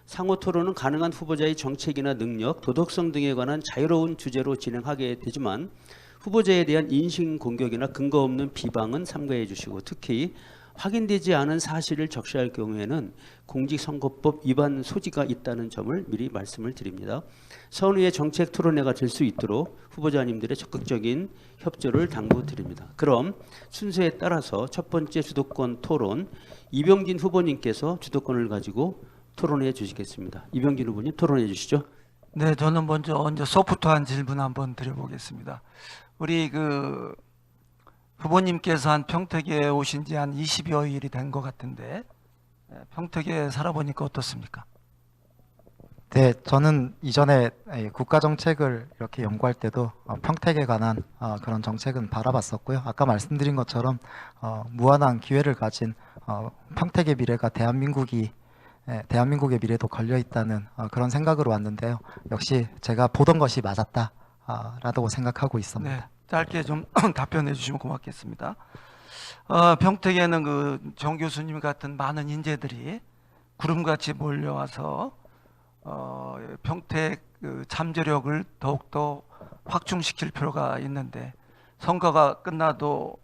상호 토론은 가능한 후보자의 정책이나 능력, 도덕성 등에 관한 자유로운 주제로 진행하게 되지만 후보자에 대한 인신 공격이나 근거 없는 비방은 삼가해 주시고 특히 확인되지 않은 사실을 적시할 경우에는 공직선거법 위반 소지가 있다는 점을 미리 말씀을 드립니다. 선후의 정책 토론회가 될 수 있도록 후보자님들의 적극적인 협조를 당부드립니다. 그럼 순서에 따라서 첫 번째 주도권 토론 이병진 후보님께서 주도권을 가지고 토론해 주시겠습니다. 이병진 후보님 토론해 주시죠. 네, 저는 먼저 소프트한 질문 한번 드려보겠습니다. 우리 후보님께서 한 평택에 오신 지 한 20여일이 된 것 같은데 평택에 살아보니까 어떻습니까? 네, 저는 이전에 국가정책을 이렇게 연구할 때도 평택에 관한 그런 정책은 바라봤었고요. 아까 말씀드린 것처럼 무한한 기회를 가진 평택의 미래가 대한민국의 미래도 걸려있다는 그런 생각으로 왔는데요. 역시 제가 보던 것이 맞았다라고 생각하고 있습니다. 네, 짧게 좀 답변해 주시면 고맙겠습니다. 평택에는 정 교수님 같은 많은 인재들이 구름같이 몰려와서 평택 잠재력을 더욱더 확충시킬 필요가 있는데 선거가 끝나도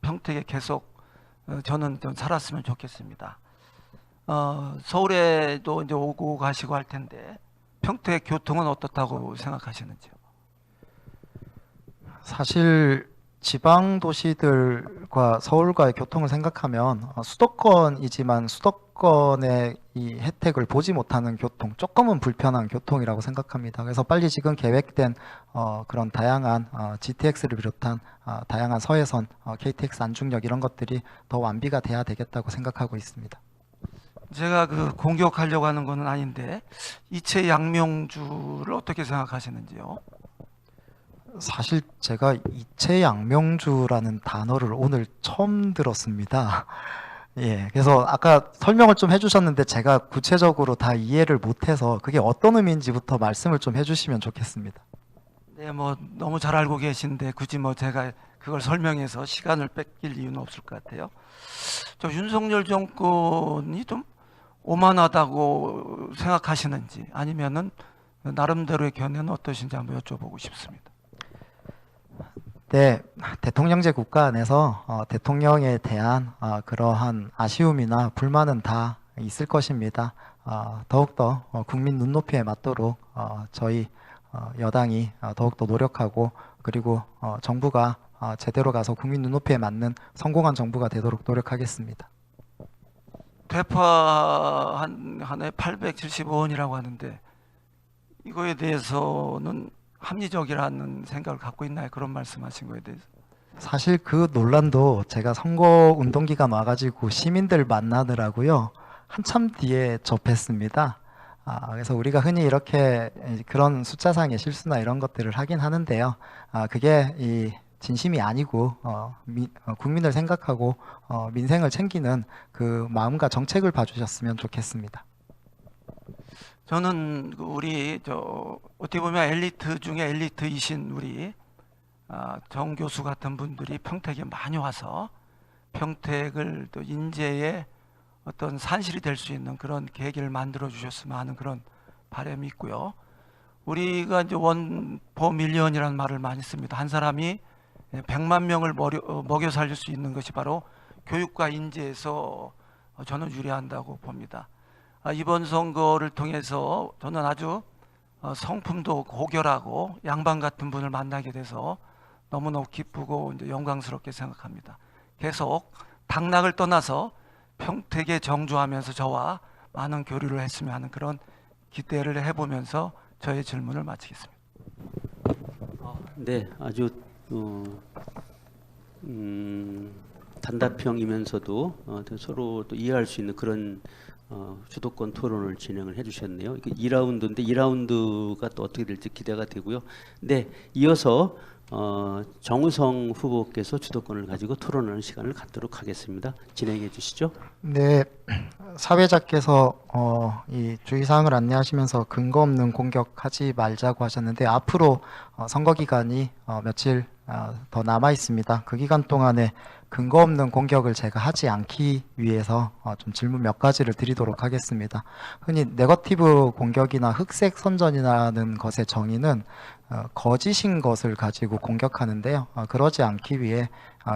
평택에 계속 저는 좀 살았으면 좋겠습니다. 서울에도 이제 오고 가시고 할 텐데 평택 교통은 어떻다고 생각하시는지요? 사실 지방 도시들과 서울과의 교통을 생각하면 수도권이지만 수도권의 이 혜택을 보지 못하는 교통, 조금은 불편한 교통이라고 생각합니다. 그래서 빨리 지금 계획된 그런 다양한 GTX를 비롯한 다양한 서해선, KTX 안중역 이런 것들이 더 완비가 돼야 되겠다고 생각하고 있습니다. 제가 공격하려고 하는 건 아닌데 이채 양명주를 어떻게 생각하시는지요? 사실 제가 이채양명주라는 단어를 오늘 처음 들었습니다. 예, 그래서 아까 설명을 좀 해주셨는데 제가 구체적으로 다 이해를 못해서 그게 어떤 의미인지부터 말씀을 좀 해주시면 좋겠습니다. 네, 뭐 너무 잘 알고 계신데 굳이 뭐 제가 그걸 설명해서 시간을 뺏길 이유는 없을 것 같아요. 저 윤석열 정권이 좀 오만하다고 생각하시는지 아니면은 나름대로의 견해는 어떠신지 한번 여쭤보고 싶습니다. 네, 대통령제 국가 안에서 대통령에 대한 그러한 아쉬움이나 불만은 다 있을 것입니다. 더욱더 국민 눈높이에 맞도록 저희 여당이 더욱더 노력하고 그리고 정부가 제대로 가서 국민 눈높이에 맞는 성공한 정부가 되도록 노력하겠습니다. 대파 한 해 875원이라고 하는데 이거에 대해서는 합리적이라는 생각을 갖고 있나요? 그런 말씀하신 거에 대해서. 사실 그 논란도 제가 선거 운동 기간 와가지고 시민들 만나느라고요 한참 뒤에 접했습니다. 그래서 우리가 흔히 이렇게 그런 숫자상의 실수나 이런 것들을 하긴 하는데요. 그게 이 진심이 아니고 국민을 생각하고 민생을 챙기는 그 마음과 정책을 봐주셨으면 좋겠습니다. 저는 우리 어떻게 보면 엘리트 중에 엘리트이신 우리 정 교수 같은 분들이 평택에 많이 와서 평택을 또 인재의 어떤 산실이 될 수 있는 그런 계기를 만들어 주셨으면 하는 그런 바람이 있고요. 우리가 이제 원포 밀리언이라는 말을 많이 씁니다. 한 사람이 100만 명을 먹여 살릴 수 있는 것이 바로 교육과 인재에서 저는 유리한다고 봅니다. 이번 선거를 통해서 저는 아주 성품도 고결하고 양반 같은 분을 만나게 돼서 너무너무 기쁘고 이제 영광스럽게 생각합니다. 계속 당락을 떠나서 평택에 정주하면서 저와 많은 교류를 했으면 하는 그런 기대를 해보면서 저의 질문을 마치겠습니다. 네, 아주 단답형이면서도 서로 또 이해할 수 있는 그런 주도권 토론을 진행을 해주셨네요. 2라운드인데 2라운드가 또 어떻게 될지 기대가 되고요. 네, 이어서 정우성 후보께서 주도권을 가지고 토론하는 시간을 갖도록 하겠습니다. 진행해 주시죠. 네, 사회자께서 이 주의사항을 안내하시면서 근거 없는 공격하지 말자고 하셨는데 앞으로 선거 기간이 며칠 더 남아 있습니다. 그 기간 동안에 근거 없는 공격을 제가 하지 않기 위해서 좀 질문 몇 가지를 드리도록 하겠습니다. 흔히 네거티브 공격이나 흑색 선전이라는 것의 정의는 거짓인 것을 가지고 공격하는데요. 그러지 않기 위해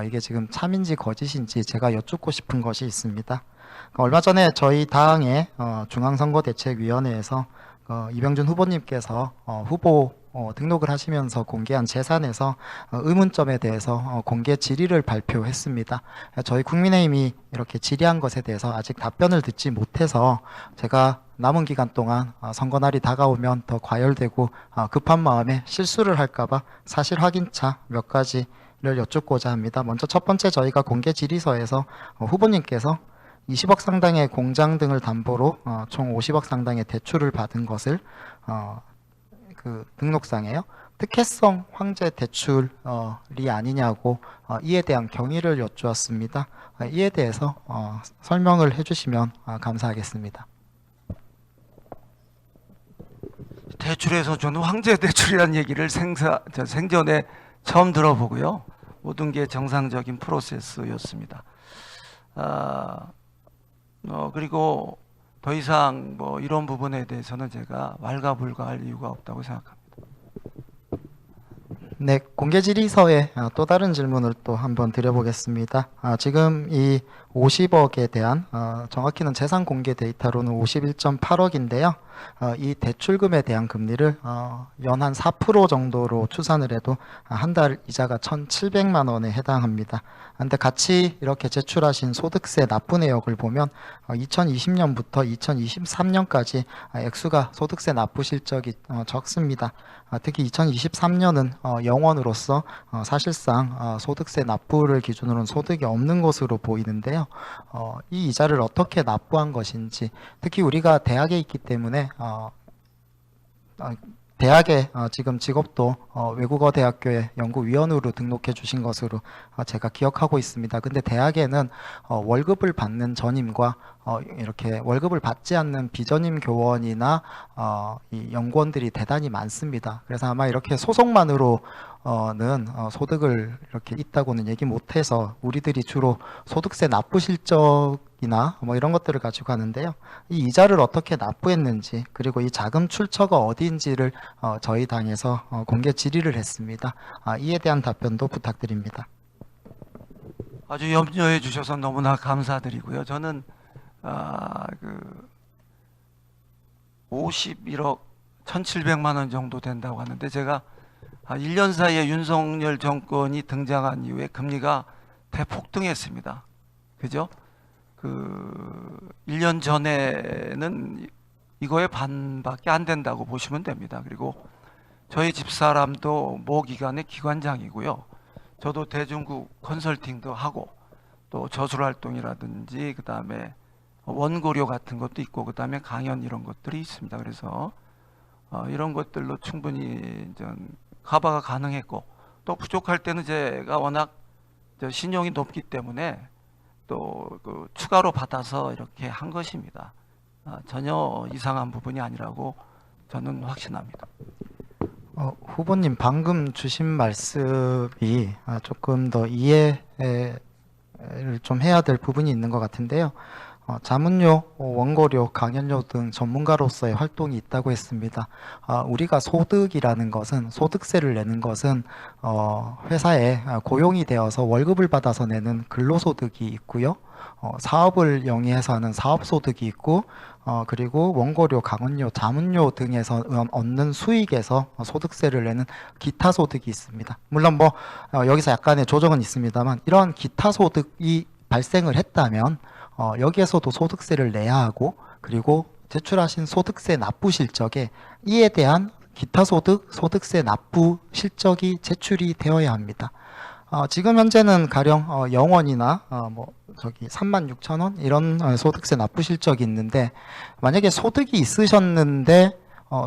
이게 지금 참인지 거짓인지 제가 여쭙고 싶은 것이 있습니다. 얼마 전에 저희 당의 중앙선거대책위원회에서 이병준 후보님께서 후보 등록을 하시면서 공개한 재산에서 의문점에 대해서 공개 질의를 발표했습니다. 저희 국민의힘이 이렇게 질의한 것에 대해서 아직 답변을 듣지 못해서 제가 남은 기간 동안 선거날이 다가오면 더 과열되고 급한 마음에 실수를 할까봐 사실 확인차 몇 가지를 여쭙고자 합니다. 먼저 첫 번째 저희가 공개 질의서에서 후보님께서 20억 상당의 공장 등을 담보로 총 50억 상당의 대출을 받은 것을 그 등록상에요. 특혜성 황제 대출이 아니냐고 이에 대한 경위를 여쭈었습니다. 이에 대해서 설명을 해주시면 감사하겠습니다. 대출에서 저는 황제 대출이라는 얘기를 생전에 처음 들어보고요. 모든 게 정상적인 프로세스였습니다. 그리고 더 이상 뭐 이런 부분에 대해서는 제가 왈가불가할 이유가 없다고 생각합니다. 네, 공개 질의서에 또 다른 질문을 또 한번 드려보겠습니다. 지금 이 50억에 대한 정확히는 재산 공개 데이터로는 51.8억인데요. 이 대출금에 대한 금리를 연한 4% 정도로 추산을 해도 한 달 이자가 1,700만 원에 해당합니다. 근데 같이 이렇게 제출하신 소득세 납부 내역을 보면 2020년부터 2023년까지 액수가 소득세 납부 실적이 적습니다. 특히 2023년은 영원으로서 사실상 소득세 납부를 기준으로는 소득이 없는 것으로 보이는데요. 이 이자를 어떻게 납부한 것인지, 특히 우리가 대학에 있기 때문에 대학에 지금 직업도 외국어 대학교의 연구위원으로 등록해 주신 것으로 제가 기억하고 있습니다. 근데 대학에는 월급을 받는 전임과 이렇게 월급을 받지 않는 비전임 교원이나 이 연구원들이 대단히 많습니다. 그래서 아마 이렇게 소속만으로는 소득을 이렇게 있다고는 얘기 못해서 우리들이 주로 소득세 납부 실적이나 뭐 이런 것들을 가지고 하는데요. 이 이자를 어떻게 납부했는지 그리고 이 자금 출처가 어디인지를 저희 당에서 공개 질의를 했습니다. 이에 대한 답변도 부탁드립니다. 아주 염려해 주셔서 너무나 감사드리고요. 저는 51억 1,700만 원 정도 된다고 하는데 제가 1년 사이에 윤석열 정권이 등장한 이후에 금리가 대폭등했습니다. 그죠? 1년 전에는 이거의 반밖에 안 된다고 보시면 됩니다. 그리고 저희 집사람도 모 기관의 기관장이고요. 저도 대중국 컨설팅도 하고 또 저술활동이라든지 그 다음에 원고료 같은 것도 있고 그 다음에 강연 이런 것들이 있습니다. 그래서 이런 것들로 충분히 커버가 가능했고 또 부족할 때는 제가 워낙 신용이 높기 때문에 또 추가로 받아서 이렇게 한 것입니다. 전혀 이상한 부분이 아니라고 저는 확신합니다. 후보님 방금 주신 말씀이 조금 더 이해를 좀 해야 될 부분이 있는 것 같은데요. 자문료, 원고료, 강연료 등 전문가로서의 활동이 있다고 했습니다. 우리가 소득이라는 것은 소득세를 내는 것은 회사에 고용이 되어서 월급을 받아서 내는 근로소득이 있고요. 사업을 영위해서 하는 사업소득이 있고 그리고 원고료, 강연료, 자문료 등에서 얻는 수익에서 소득세를 내는 기타 소득이 있습니다. 물론 뭐 여기서 약간의 조정은 있습니다만 이러한 기타 소득이 발생을 했다면 여기에서도 소득세를 내야 하고 그리고 제출하신 소득세 납부 실적에 이에 대한 기타 소득, 소득세 납부 실적이 제출이 되어야 합니다. 지금 현재는 가령 영원이나 36,000원 이런 소득세 납부 실적이 있는데 만약에 소득이 있으셨는데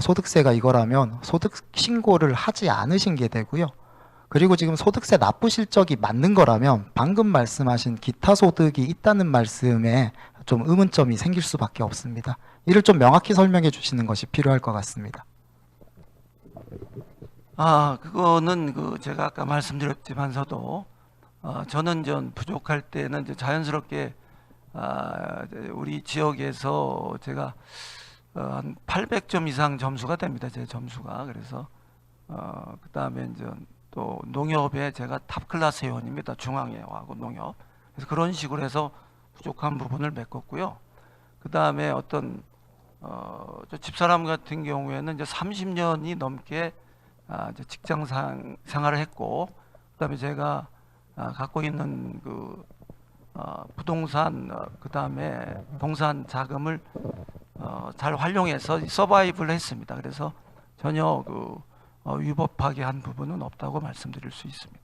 소득세가 이거라면 소득 신고를 하지 않으신 게 되고요. 그리고 지금 소득세 납부 실적이 맞는 거라면 방금 말씀하신 기타 소득이 있다는 말씀에 좀 의문점이 생길 수밖에 없습니다. 이를 좀 명확히 설명해 주시는 것이 필요할 것 같습니다. 그거는 제가 아까 말씀드렸지만서도 저는 부족할 때는 자연스럽게 우리 지역에서 제가 한 800점 이상 점수가 됩니다. 제 점수가. 그래서 그 다음에 또 농협에 제가 탑 클래스 회원입니다. 중앙회하고 농협. 그래서 그런 식으로 해서 부족한 부분을 메꿨고요. 그 다음에 어떤 저 집사람 같은 경우에는 이제 30년이 넘게 이제 직장 생활을 했고, 그다음에 제가 갖고 있는 부동산, 그다음에 동산 자금을 잘 활용해서 서바이브를 했습니다. 그래서 전혀 위법하게 한 부분은 없다고 말씀드릴 수 있습니다.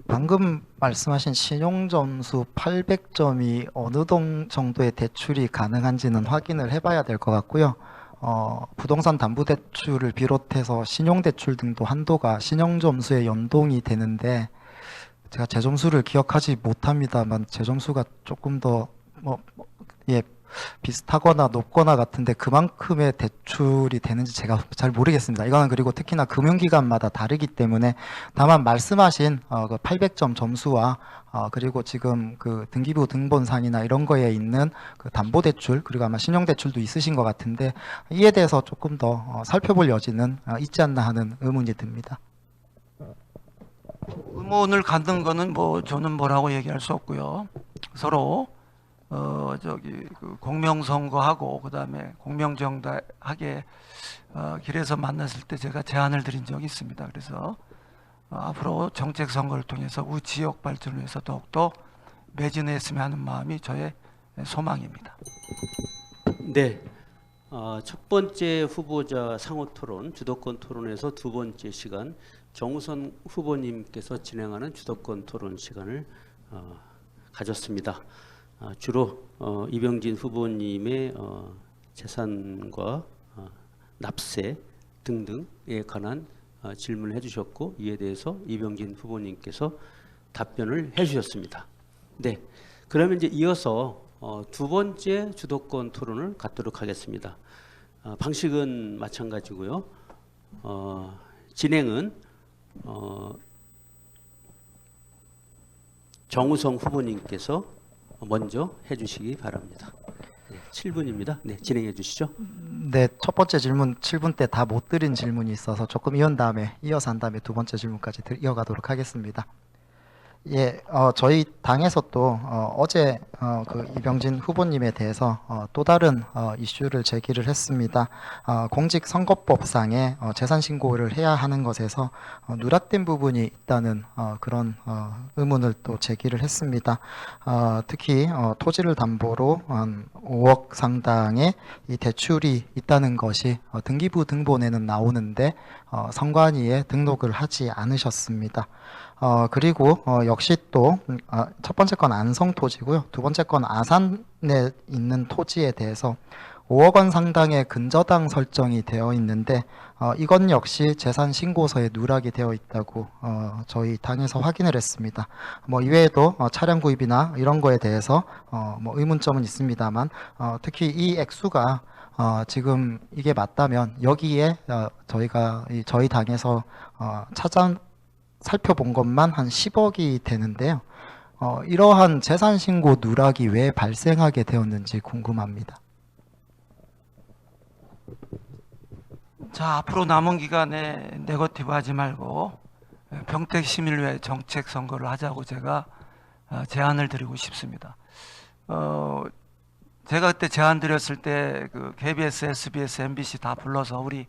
방금 말씀하신 신용점수 800점이 어느 정도의 대출이 가능한지는 확인을 해봐야 될 것 같고요. 부동산 담보대출을 비롯해서 신용대출 등도 한도가 신용점수에 연동이 되는데 제가 제 점수를 기억하지 못합니다만 제 점수가 조금 더 비슷하거나 높거나 같은데 그만큼의 대출이 되는지 제가 잘 모르겠습니다. 이거는 그리고 특히나 금융기관마다 다르기 때문에 다만 말씀하신 800점 점수와 그리고 지금 등기부 등본상이나 이런 거에 있는 담보대출 그리고 아마 신용대출도 있으신 것 같은데 이에 대해서 조금 더 살펴볼 여지는 있지 않나 하는 의문이 듭니다. 의문을 갖는 거는 저는 뭐라고 얘기할 수 없고요. 서로 공명선거하고 그다음에 공명정당하게 길에서 만났을 때 제가 제안을 드린 적이 있습니다. 그래서 앞으로 정책 선거를 통해서 우리 지역 발전을 위해서 더욱더 매진했으면 하는 마음이 저의 소망입니다. 네. 첫 번째 후보자 상호 토론, 주도권 토론에서 두 번째 시간 정우선 후보님께서 진행하는 주도권 토론 시간을 가졌습니다. 주로 이병진 후보님의 재산과 납세 등등에 관한 질문을 해주셨고 이에 대해서 이병진 후보님께서 답변을 해주셨습니다. 네, 그러면 이제 이어서 두 번째 주도권 토론을 갖도록 하겠습니다. 방식은 마찬가지고요. 진행은 정우성 후보님께서 먼저 해주시기 바랍니다. 네, 7분입니다. 네, 진행해 주시죠. 네, 첫 번째 질문 7분 때 다 못 드린 질문이 있어서 조금 이어서 한 다음에 두 번째 질문까지 이어가도록 하겠습니다. 예, 저희 당에서 또 어제 그 이병진 후보님에 대해서 또 다른 이슈를 제기를 했습니다. 공직선거법상에 재산 신고를 해야 하는 것에서 누락된 부분이 있다는 그런 의문을 또 제기를 했습니다. 특히 토지를 담보로 한 5억 상당의 이 대출이 있다는 것이 등기부 등본에는 나오는데 선관위에 등록을 하지 않으셨습니다. 그리고 역시 또 첫 번째 건 안성 토지고요. 두 번째 건 아산에 있는 토지에 대해서 5억 원 상당의 근저당 설정이 되어 있는데 이건 역시 재산 신고서에 누락이 되어 있다고 저희 당에서 확인을 했습니다. 뭐 이외에도 차량 구입이나 이런 거에 대해서 뭐 의문점은 있습니다만 특히 이 액수가 지금 이게 맞다면 여기에 저희 당에서 살펴본 것만 한 10억이 되는데요. 이러한 재산 신고 누락이 왜 발생하게 되었는지 궁금합니다. 자, 앞으로 남은 기간에 네거티브 하지 말고 평택시민회 정책 선거를 하자고 제가 제안을 드리고 싶습니다. 제가 그때 제안 드렸을 때 그 KBS, SBS, MBC 다 불러서 우리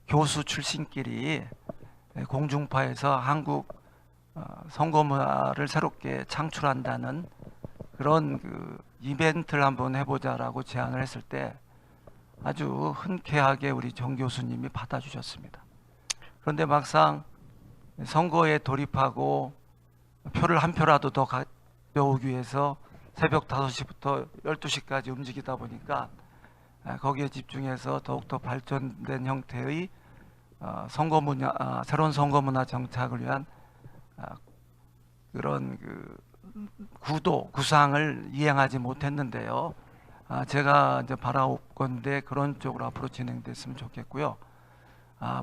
교수 출신끼리 공중파에서 한국 선거 문화를 새롭게 창출한다는 그런 그 이벤트를 한번 해보자라고 제안을 했을 때 아주 흔쾌하게 우리 정 교수님이 받아주셨습니다. 그런데 막상 선거에 돌입하고 표를 한 표라도 더 가져오기 위해서 새벽 5시부터 12시까지 움직이다 보니까 거기에 집중해서 더욱더 발전된 형태의 새로운 선거문화 정착을 위한 그런 그 구상을 이행하지 못했는데요. 제가 이제 바라옵건대 그런 쪽으로 앞으로 진행됐으면 좋겠고요.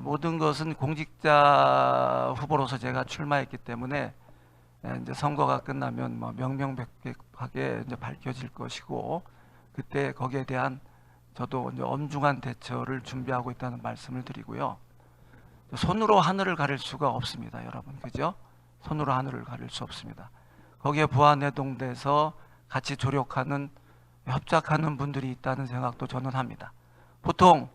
모든 것은 공직자 후보로서 제가 출마했기 때문에 이제 선거가 끝나면 뭐 명명백백하게 이제 밝혀질 것이고 그때 거기에 대한 저도 이제 엄중한 대처를 준비하고 있다는 말씀을 드리고요. 손으로 하늘을 가릴 수가 없습니다, 여러분. 그죠? 손으로 하늘을 가릴 수 없습니다. 거기에 부안해동돼서 같이 조력하는 협작하는 분들이 있다는 생각도 저는 합니다. 보통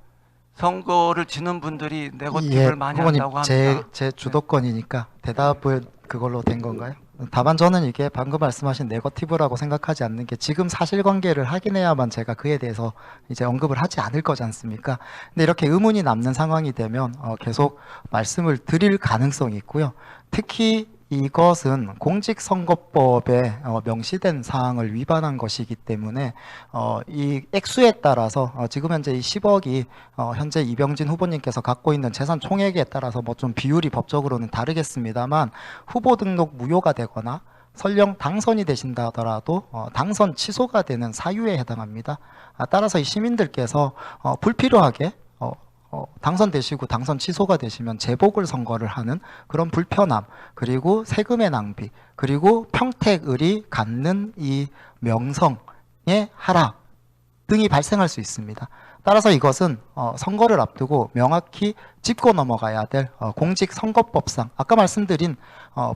선거를 지는 분들이 네거티브를 많이 후보님, 한다고 합니다. 제 주도권이니까 대답을 그걸로 된 건가요? 다만 저는 이게 방금 말씀하신 네거티브라고 생각하지 않는 게 지금 사실관계를 확인해야만 제가 그에 대해서 이제 언급을 하지 않을 거지 않습니까? 근데 이렇게 의문이 남는 상황이 되면 계속 말씀을 드릴 가능성이 있고요. 특히 이것은 공직선거법에 명시된 사항을 위반한 것이기 때문에 이 액수에 따라서 지금 현재 이 10억이 현재 이병진 후보님께서 갖고 있는 재산 총액에 따라서 뭐 좀 비율이 법적으로는 다르겠습니다만 후보 등록 무효가 되거나 설령 당선이 되신다 하더라도 당선 취소가 되는 사유에 해당합니다. 따라서 이 시민들께서 불필요하게 당선되시고 당선 취소가 되시면 재보궐 선거를 하는 그런 불편함, 그리고 세금의 낭비, 그리고 평택을이 갖는 이 명성의 하락 등이 발생할 수 있습니다. 따라서 이것은 선거를 앞두고 명확히 짚고 넘어가야 될 공직선거법상 아까 말씀드린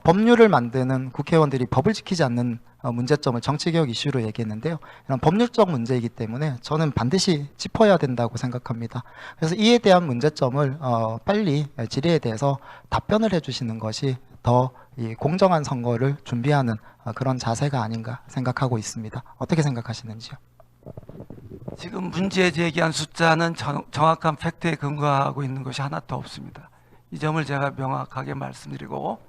법률을 만드는 국회의원들이 법을 지키지 않는 문제점을 정치개혁 이슈로 얘기했는데요. 이런 법률적 문제이기 때문에 저는 반드시 짚어야 된다고 생각합니다. 그래서 이에 대한 문제점을 빨리 질의에 대해서 답변을 해주시는 것이 더 이 공정한 선거를 준비하는 그런 자세가 아닌가 생각하고 있습니다. 어떻게 생각하시는지요? 지금 문제 제기한 숫자는 정확한 팩트에 근거하고 있는 것이 하나도 없습니다. 이 점을 제가 명확하게 말씀드리고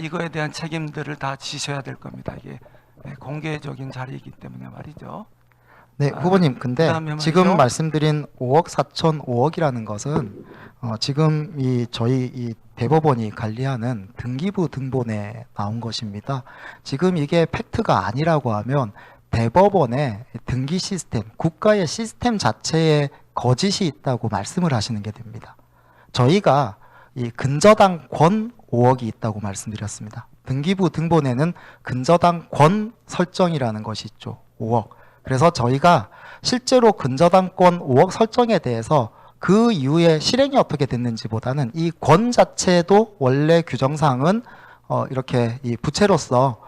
이거에 대한 책임들을 다 지셔야 될 겁니다. 이게 공개적인 자리이기 때문에 말이죠. 네, 후보님. 근데 그다음에 지금 말이죠. 말씀드린 5억 4천 5억이라는 것은 지금 저희 이 대법원이 관리하는 등기부 등본에 나온 것입니다. 지금 이게 팩트가 아니라고 하면 대법원의 등기 시스템, 국가의 시스템 자체에 거짓이 있다고 말씀을 하시는 게 됩니다. 저희가 이 근저당 권 5억이 있다고 말씀드렸습니다. 등기부 등본에는 근저당 권 설정이라는 것이 있죠. 5억. 그래서 저희가 실제로 근저당권 5억 설정에 대해서 그 이후에 실행이 어떻게 됐는지보다는 이 권 자체도 원래 규정상은 이렇게 이 부채로서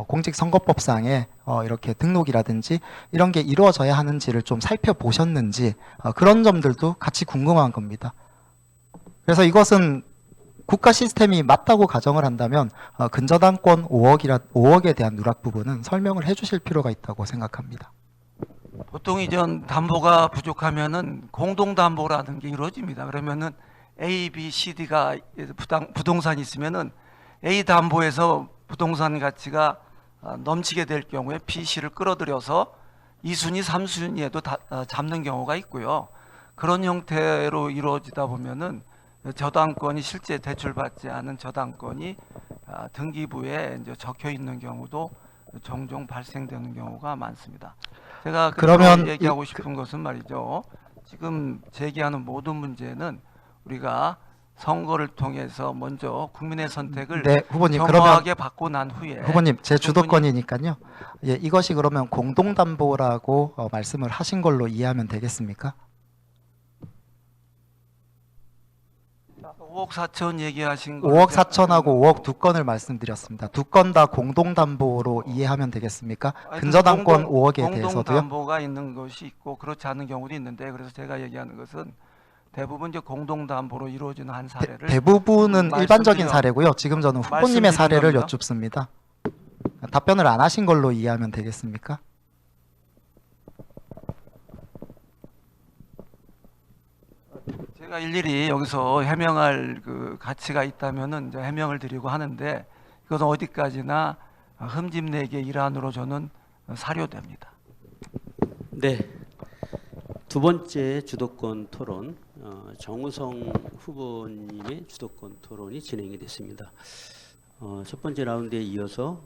공직선거법상에 이렇게 등록이라든지 이런 게 이루어져야 하는지를 좀 살펴보셨는지 그런 점들도 같이 궁금한 겁니다. 그래서 이것은 국가 시스템이 맞다고 가정을 한다면 근저당권 5억에 대한 누락 부분은 설명을 해주실 필요가 있다고 생각합니다. 보통 이전 담보가 부족하면은 공동 담보라는 게 이루어집니다. 그러면은 A, B, C, D가 부동산이 있으면은 A 담보에서 부동산 가치가 넘치게 될 경우에 B, C를 끌어들여서 2순위, 3순위에도 잡는 경우가 있고요. 그런 형태로 이루어지다 보면은 저당권이 실제 대출받지 않은 저당권이 등기부에 이제 적혀 있는 경우도 종종 발생되는 경우가 많습니다. 제가 그러면 얘기하고 싶은 것은 말이죠. 지금 제기하는 모든 문제는 우리가 선거를 통해서 먼저 국민의 선택을 네, 후보님. 겸허하게 받고 난 후에 후보님, 제 충분히- 주도권이니까요. 예, 이것이 그러면 공동담보라고 말씀을 하신 걸로 이해하면 되겠습니까? 5억 4천 얘기하신 거 5억 4천하고 5억 두 건을 말씀드렸습니다. 두 건 다 공동담보로 이해하면 되겠습니까? 근저당권 5억에 대해서도요. 공동담보가 있는 것이 있고 그렇지 않은 경우도 있는데 그래서 제가 얘기하는 것은 대부분 이제 공동담보로 이루어지는 한 사례를 대부분은 일반적인 말씀드려- 사례고요. 지금 저는 후보님의 말씀드린 사례를 겁니다. 여쭙습니다. 답변을 안 하신 걸로 이해하면 되겠습니까? 제가 일일이 여기서 해명할 그 가치가 있다면은 이제 해명을 드리고 하는데 이것은 어디까지나 흠집내기의 일환으로 저는 사료됩니다. 네. 두 번째 주도권 토론, 정우성 후보님의 주도권 토론이 진행이 됐습니다. 첫 번째 라운드에 이어서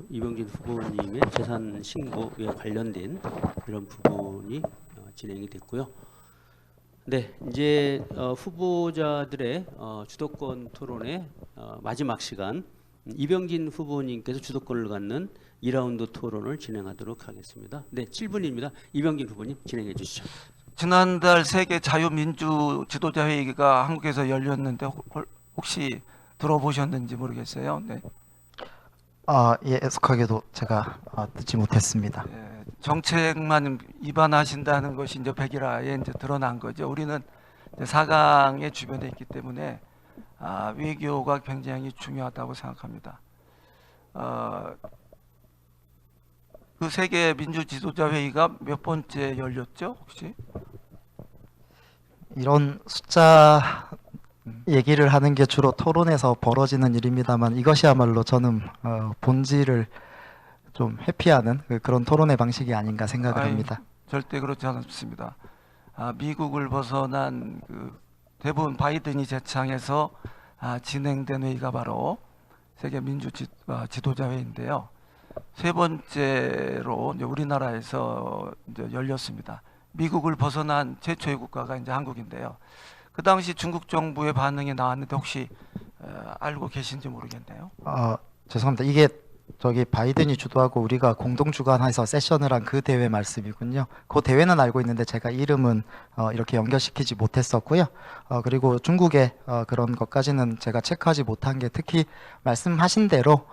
이병진 후보님의 재산 신고에 관련된 이런 부분이 진행이 됐고요. 네, 이제 후보자들의 주도권 토론의 마지막 시간, 이병진 후보님께서 주도권을 갖는 2라운드 토론을 진행하도록 하겠습니다. 네, 7분입니다. 이병진 후보님 진행해 주시죠. 지난달 세계 자유민주 지도자 회의가 한국에서 열렸는데 혹시 들어보셨는지 모르겠어요. 네. 예, 애석하게도 제가 듣지 못했습니다. 예, 정책만 위반하신다는 것이 이제 백일화에 이제 드러난 거죠. 우리는 이제 4강의 주변에 있기 때문에 외교가 굉장히 중요하다고 생각합니다. 그 세계 민주 지도자 회의가 몇 번째 열렸죠, 혹시? 이런 숫자 얘기를 하는 게 주로 토론에서 벌어지는 일입니다만 이것이야말로 저는 본질을 좀 회피하는 그런 토론의 방식이 아닌가 생각을 아이, 합니다. 절대 그렇지 않습니다. 미국을 벗어난 그 대부분 바이든이 제창해서 진행된 회의가 바로 세계 민주 지도자 회의인데요. 세 번째로 이제 우리나라에서 이제 열렸습니다. 미국을 벗어난 최초의 국가가 이제 한국인데요. 그 당시 중국 정부의 반응이 나왔는데 혹시 알고 계신지 모르겠네요. 죄송합니다. 이게 저기 바이든이 주도하고 우리가 공동 주관해서 세션을 한 그 대회 말씀이군요. 그 대회는 알고 있는데 제가 이름은 이렇게 연결시키지 못했었고요. 그리고 중국의 그런 것까지는 제가 체크하지 못한 게 특히 말씀하신 대로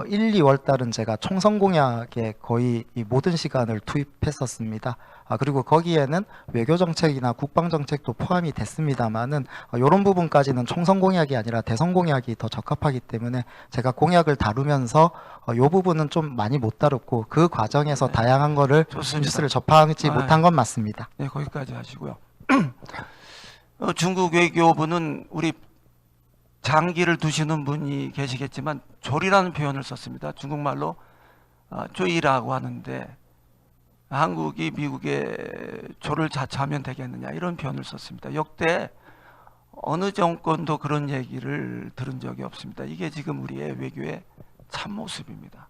1, 2월 달은 제가 총선 공약에 거의 이 모든 시간을 투입했었습니다. 그리고 거기에는 외교 정책이나 국방 정책도 포함이 됐습니다만은 이런 부분까지는 총선 공약이 아니라 대선 공약이 더 적합하기 때문에 제가 공약을 다루면서 이 부분은 좀 많이 못 다뤘고 그 과정에서 다양한 거를 좋습니다. 뉴스를 접하지 못한 건 맞습니다. 네, 거기까지 하시고요. 중국 외교부는 우리 장기를 두시는 분이 계시겠지만 조리라는 표현을 썼습니다. 중국말로 쪼이라고 하는데 한국이 미국의 조를 자처하면 되겠느냐 이런 표현을 썼습니다. 역대 어느 정권도 그런 얘기를 들은 적이 없습니다. 이게 지금 우리의 외교의 참모습입니다.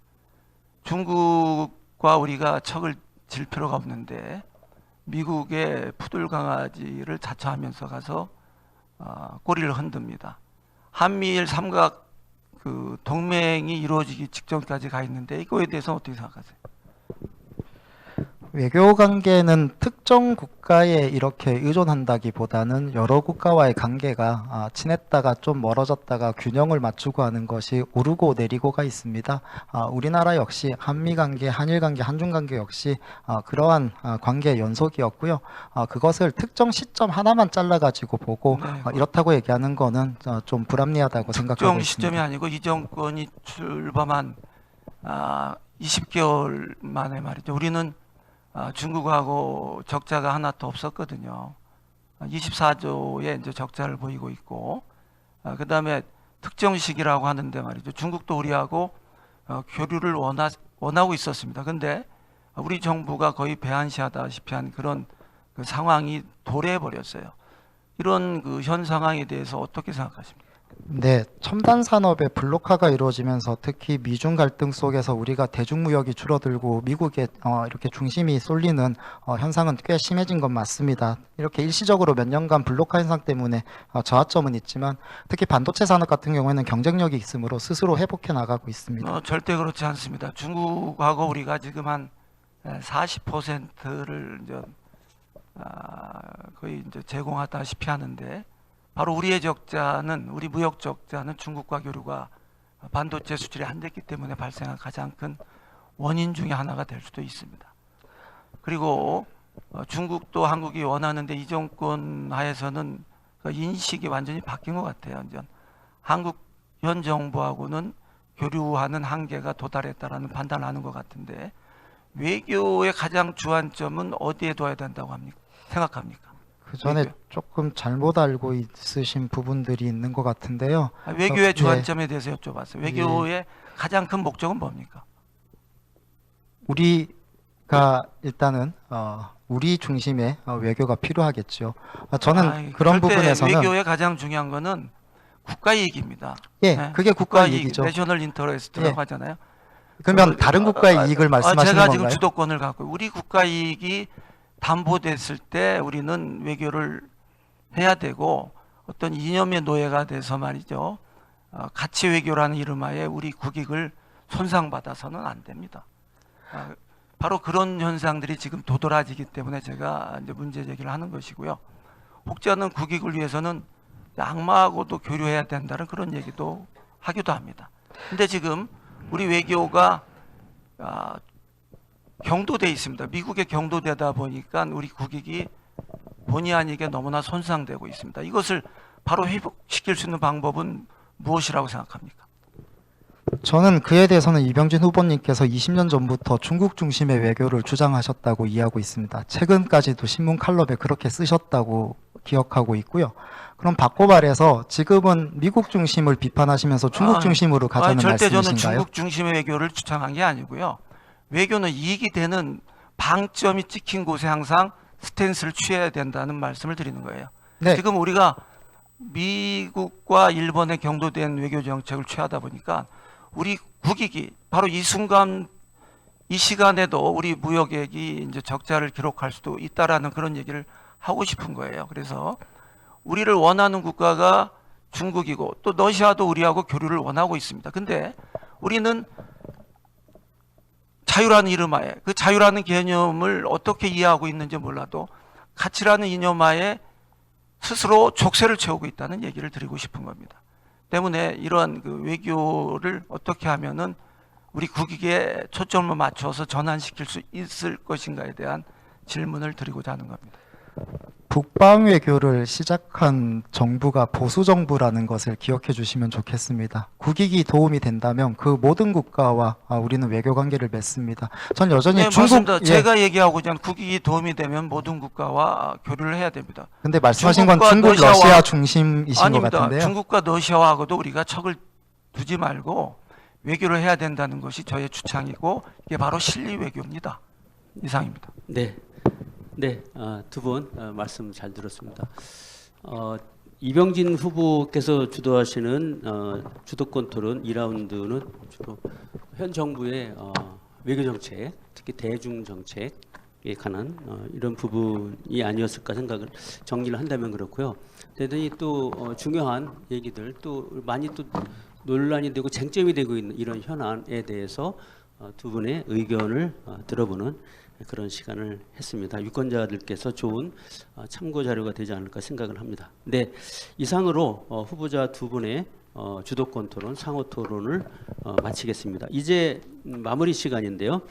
중국과 우리가 척을 질 필요가 없는데 미국의 푸들 강아지를 자처하면서 가서 꼬리를 흔듭니다. 한미일 삼각 그 동맹이 이루어지기 직전까지 가 있는데 이거에 대해서 어떻게 생각하세요? 외교 관계는 특정 국가에 이렇게 의존한다기보다는 여러 국가와의 관계가 친했다가 좀 멀어졌다가 균형을 맞추고 하는 것이 오르고 내리고가 있습니다. 우리나라 역시 한미 관계, 한일 관계, 한중 관계 역시 그러한 관계의 연속이었고요. 그것을 특정 시점 하나만 잘라가지고 보고 네. 이렇다고 얘기하는 거는 좀 불합리하다고 생각하고 특정 있습니다. 시점이 아니고 이 정권이 출범한 20개월 만에 말이죠. 우리는 중국하고 적자가 하나도 없었거든요. 24조의 이제 적자를 보이고 있고, 그 다음에 특정 시기라고 하는데 말이죠. 중국도 우리하고 교류를 원하고 있었습니다. 근데 우리 정부가 거의 배한시하다시피 한 그런 그 상황이 도래해 버렸어요. 이런 그 현 상황에 대해서 어떻게 생각하십니까? 네, 첨단 산업의 블록화가 이루어지면서 특히 미중 갈등 속에서 우리가 대중무역이 줄어들고 미국에 이렇게 중심이 쏠리는 현상은 꽤 심해진 건 맞습니다. 이렇게 일시적으로 몇 년간 블록화 현상 때문에 저하점은 있지만 특히 반도체 산업 같은 경우에는 경쟁력이 있으므로 스스로 회복해 나가고 있습니다. 절대 그렇지 않습니다. 중국하고 우리가 지금 한 40%를 이제 거의 이제 제공하다시피 하는데 바로 우리의 적자는 우리 무역 적자는 중국과 교류가 반도체 수출이 안 됐기 때문에 발생한 가장 큰 원인 중에 하나가 될 수도 있습니다. 그리고 중국도 한국이 원하는데 이 정권 하에서는 그 인식이 완전히 바뀐 것 같아요. 이제 한국 현 정부하고는 교류하는 한계가 도달했다라는 판단을 하는 것 같은데 외교의 가장 주안점은 어디에 둬야 된다고 생각합니까? 그 전에 외교. 조금 잘못 알고 있으신 부분들이 있는 것 같은데요. 외교의 예. 주안점에 대해서 여쭤봤어요. 외교의 가장 큰 목적은 뭡니까? 우리가 일단은 우리 중심의 외교가 필요하겠죠. 저는 그런 절대 부분에서는 외교의 가장 중요한 거는 국가 이익입니다. 예, 네, 그게 국가 이익이죠. 내셔널 인터레스트라고 예. 하잖아요. 그러면 다른 국가의 이익을 말씀하시는 제가 지금 건가요? 주도권을 갖고 우리 국가 이익이 담보됐을 때 우리는 외교를 해야 되고 어떤 이념의 노예가 돼서 말이죠. 가치 외교라는 이름하에 우리 국익을 손상받아서는 안 됩니다. 바로 그런 현상들이 지금 도드라지기 때문에 제가 이제 문제 제기를 하는 것이고요. 혹자는 국익을 위해서는 악마하고도 교류해야 된다는 그런 얘기도 하기도 합니다. 근데 지금 우리 외교가 경도돼 있습니다. 미국에 경도되다 보니까 우리 국익이 본의 아니게 너무나 손상되고 있습니다. 이것을 바로 회복시킬 수 있는 방법은 무엇이라고 생각합니까? 저는 그에 대해서는 이병진 후보님께서 20년 전부터 중국 중심의 외교를 주장하셨다고 이해하고 있습니다. 최근까지도 신문 칼럼에 그렇게 쓰셨다고 기억하고 있고요. 그럼 바꿔 말해서 지금은 미국 중심을 비판하시면서 중국 중심으로 가자는 절대 저는 말씀이신가요? 중국 중심의 외교를 주창한 게 아니고요. 외교는 이익이 되는 방점이 찍힌 곳에 항상 스탠스를 취해야 된다는 말씀을 드리는 거예요. 네. 지금 우리가 미국과 일본의 경도된 외교 정책을 취하다 보니까 우리 국익이 바로 이 순간 이 시간에도 우리 무역액이 이제 적자를 기록할 수도 있다라는 그런 얘기를 하고 싶은 거예요. 그래서 우리를 원하는 국가가 중국이고 또 러시아도 우리하고 교류를 원하고 있습니다. 근데 우리는 자유라는 이름하에 그 자유라는 개념을 어떻게 이해하고 있는지 몰라도 가치라는 이념하에 스스로 족쇄를 채우고 있다는 얘기를 드리고 싶은 겁니다. 때문에 이러한 그 외교를 어떻게 하면은 우리 국익에 초점을 맞춰서 전환시킬 수 있을 것인가에 대한 질문을 드리고자 하는 겁니다. 북방 외교를 시작한 정부가 보수 정부라는 것을 기억해 주시면 좋겠습니다. 국익이 도움이 된다면 그 모든 국가와 우리는 외교 관계를 맺습니다. 전 여전히 네, 중국 맞습니다. 제가 얘기하고자 하는 국익이 도움이 되면 모든 국가와 교류를 해야 됩니다. 근데 말씀하신 건 중국과 중국 러시아 중심이신 것 아닙니다. 같은데요. 중국과 러시아하고도 우리가 척을 두지 말고 외교를 해야 된다는 것이 저의 주창이고 이게 바로 실리 외교입니다. 이상입니다. 네, 네, 두 분 말씀 잘 들었습니다. 이병진 후보께서 주도하시는 주도권 토론 2라운드는 주로 현 정부의 외교 정책, 특히 대중 정책에 관한 이런 부분이 아니었을까 생각을 정리를 한다면 그렇고요. 대단히 또 중요한 얘기들, 또 많이 또 논란이 되고 쟁점이 되고 있는 이런 현안에 대해서 두 분의 의견을 들어보는 그런 시간을 했습니다. 유권자들께서 좋은 참고 자료가 되지 않을까 생각을 합니다. 네, 이상으로 후보자 두 분의 주도권 토론, 상호 토론을 마치겠습니다. 이제 마무리 시간인데요.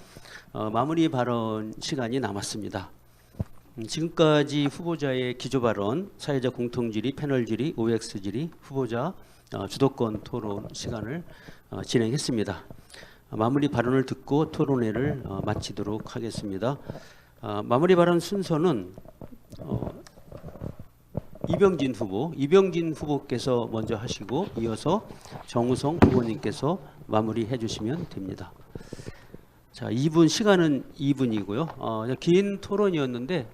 마무리 발언 시간이 남았습니다. 지금까지 후보자의 기조 발언, 사회적 공통 질의, 패널 질의, OX 질의, 후보자 주도권 토론 시간을 진행했습니다. 마무리 발언을 듣고 토론회를 마치도록 하겠습니다. 마무리 발언 순서는 이병진 후보께서 먼저 하시고 이어서 정우성 후보님께서 마무리해 주시면 됩니다. 자, 2분 시간은 2분이고요. 긴 토론이었는데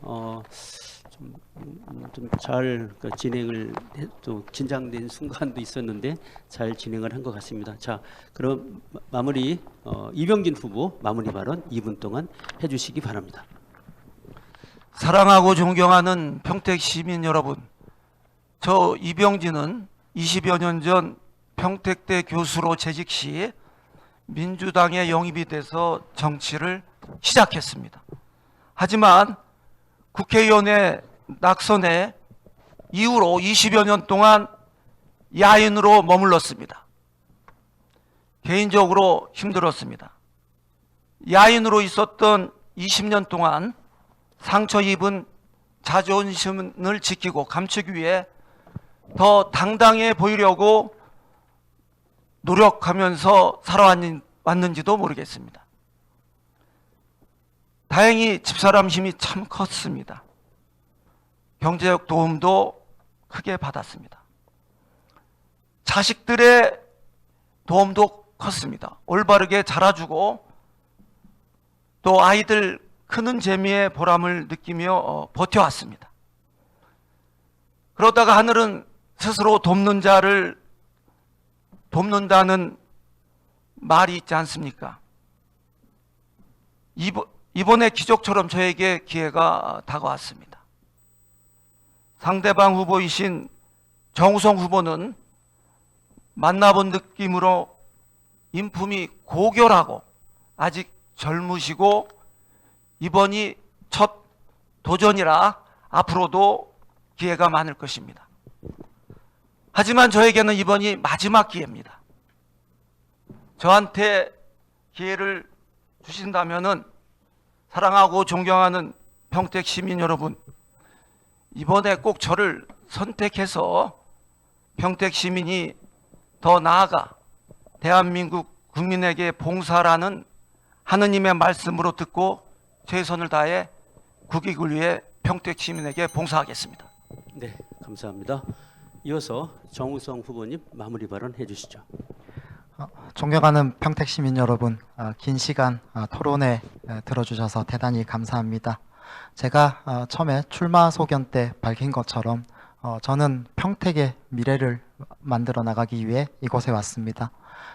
좀 잘 진행을 또 긴장된 순간도 있었는데 잘 진행을 한 것 같습니다. 자, 그럼 마무리 이병진 후보 마무리 발언 2분 동안 해주시기 바랍니다. 사랑하고 존경하는 평택 시민 여러분, 저 이병진은 20여 년 전 평택대 교수로 재직 시 민주당에 영입이 돼서 정치를 시작했습니다. 하지만 국회의원의 낙선에 이후로 20여 년 동안 야인으로 머물렀습니다. 개인적으로 힘들었습니다. 야인으로 있었던 20년 동안 상처 입은 자존심을 지키고 감추기 위해 더 당당해 보이려고 노력하면서 살아왔는지도 모르겠습니다. 다행히 집사람 힘이 참 컸습니다. 경제적 도움도 크게 받았습니다. 자식들의 도움도 컸습니다. 올바르게 자라주고 또 아이들 크는 재미에 보람을 느끼며 버텨왔습니다. 그러다가 하늘은 스스로 돕는 자를 돕는다는 말이 있지 않습니까? 이번에 기적처럼 저에게 기회가 다가왔습니다. 상대방 후보이신 정우성 후보는 만나본 느낌으로 인품이 고결하고 아직 젊으시고 이번이 첫 도전이라 앞으로도 기회가 많을 것입니다. 하지만 저에게는 이번이 마지막 기회입니다. 저한테 기회를 주신다면은 사랑하고 존경하는 평택 시민 여러분, 이번에 꼭 저를 선택해서 평택 시민이 더 나아가 대한민국 국민에게 봉사라는 하느님의 말씀으로 듣고 최선을 다해 국익을 위해 평택 시민에게 봉사하겠습니다. 네, 감사합니다. 이어서 정우성 후보님 마무리 발언 해주시죠. 존경하는 평택 시민 여러분, 긴 시간 토론에 들어주셔서 대단히 감사합니다. 제가 처음에 출마 소견 때 밝힌 것처럼 저는 평택의 미래를 만들어 나가기 위해 이곳에 왔습니다.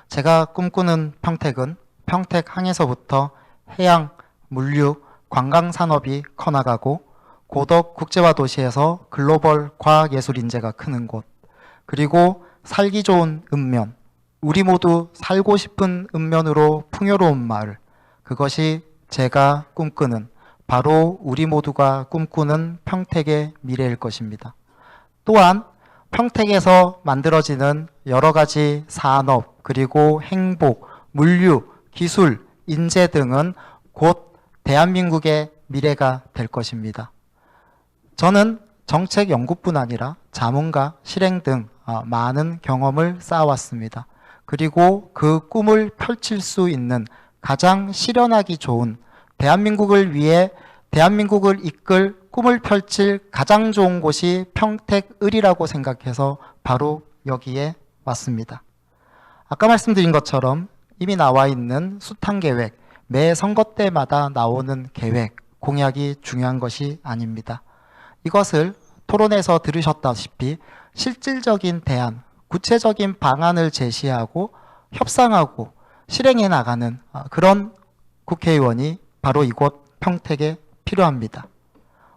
제가 꿈꾸는 평택은 평택 항에서부터 해양, 물류, 관광 산업이 커나가고 고덕 국제화 도시에서 글로벌 과학예술 인재가 크는 곳, 그리고 살기 좋은 읍면, 우리 모두 살고 싶은 읍면으로 풍요로운 마을, 그것이 제가 꿈꾸는, 바로 우리 모두가 꿈꾸는 평택의 미래일 것입니다. 또한 평택에서 만들어지는 여러 가지 산업, 그리고 행복, 물류, 기술, 인재 등은 곧 대한민국의 미래가 될 것입니다. 저는 정책 연구뿐 아니라 자문과 실행 등 많은 경험을 쌓아왔습니다. 그리고 그 꿈을 펼칠 수 있는 가장 실현하기 좋은, 대한민국을 위해 대한민국을 이끌 꿈을 펼칠 가장 좋은 곳이 평택을이라고 생각해서 바로 여기에 왔습니다. 아까 말씀드린 것처럼 이미 나와 있는 숱한 계획, 매 선거 때마다 나오는 계획, 공약이 중요한 것이 아닙니다. 이것을 토론에서 들으셨다시피 실질적인 대안, 구체적인 방안을 제시하고 협상하고 실행해 나가는 그런 국회의원이 바로 이곳 평택에 필요합니다.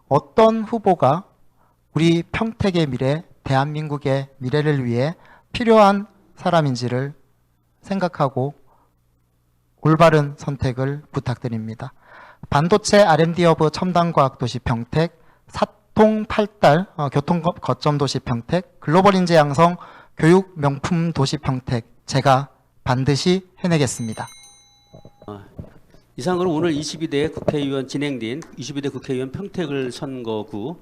어떤 후보가 우리 평택의 미래, 대한민국의 미래를 위해 필요한 사람인지를 생각하고 올바른 선택을 부탁드립니다. 반도체 R&D 허브 첨단과학도시 평택, 사통팔달 교통 거점 도시 평택, 글로벌 인재 양성 교육 명품 도시 평택, 제가 반드시 해내겠습니다. 이상으로 오늘 22대 국회의원 진행된 22대 국회의원 평택을 선거구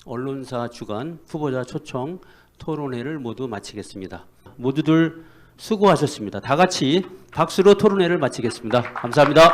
언론사 주간 후보자 초청 토론회를 모두 마치겠습니다. 모두들 수고하셨습니다. 다 같이 박수로 토론회를 마치겠습니다. 감사합니다.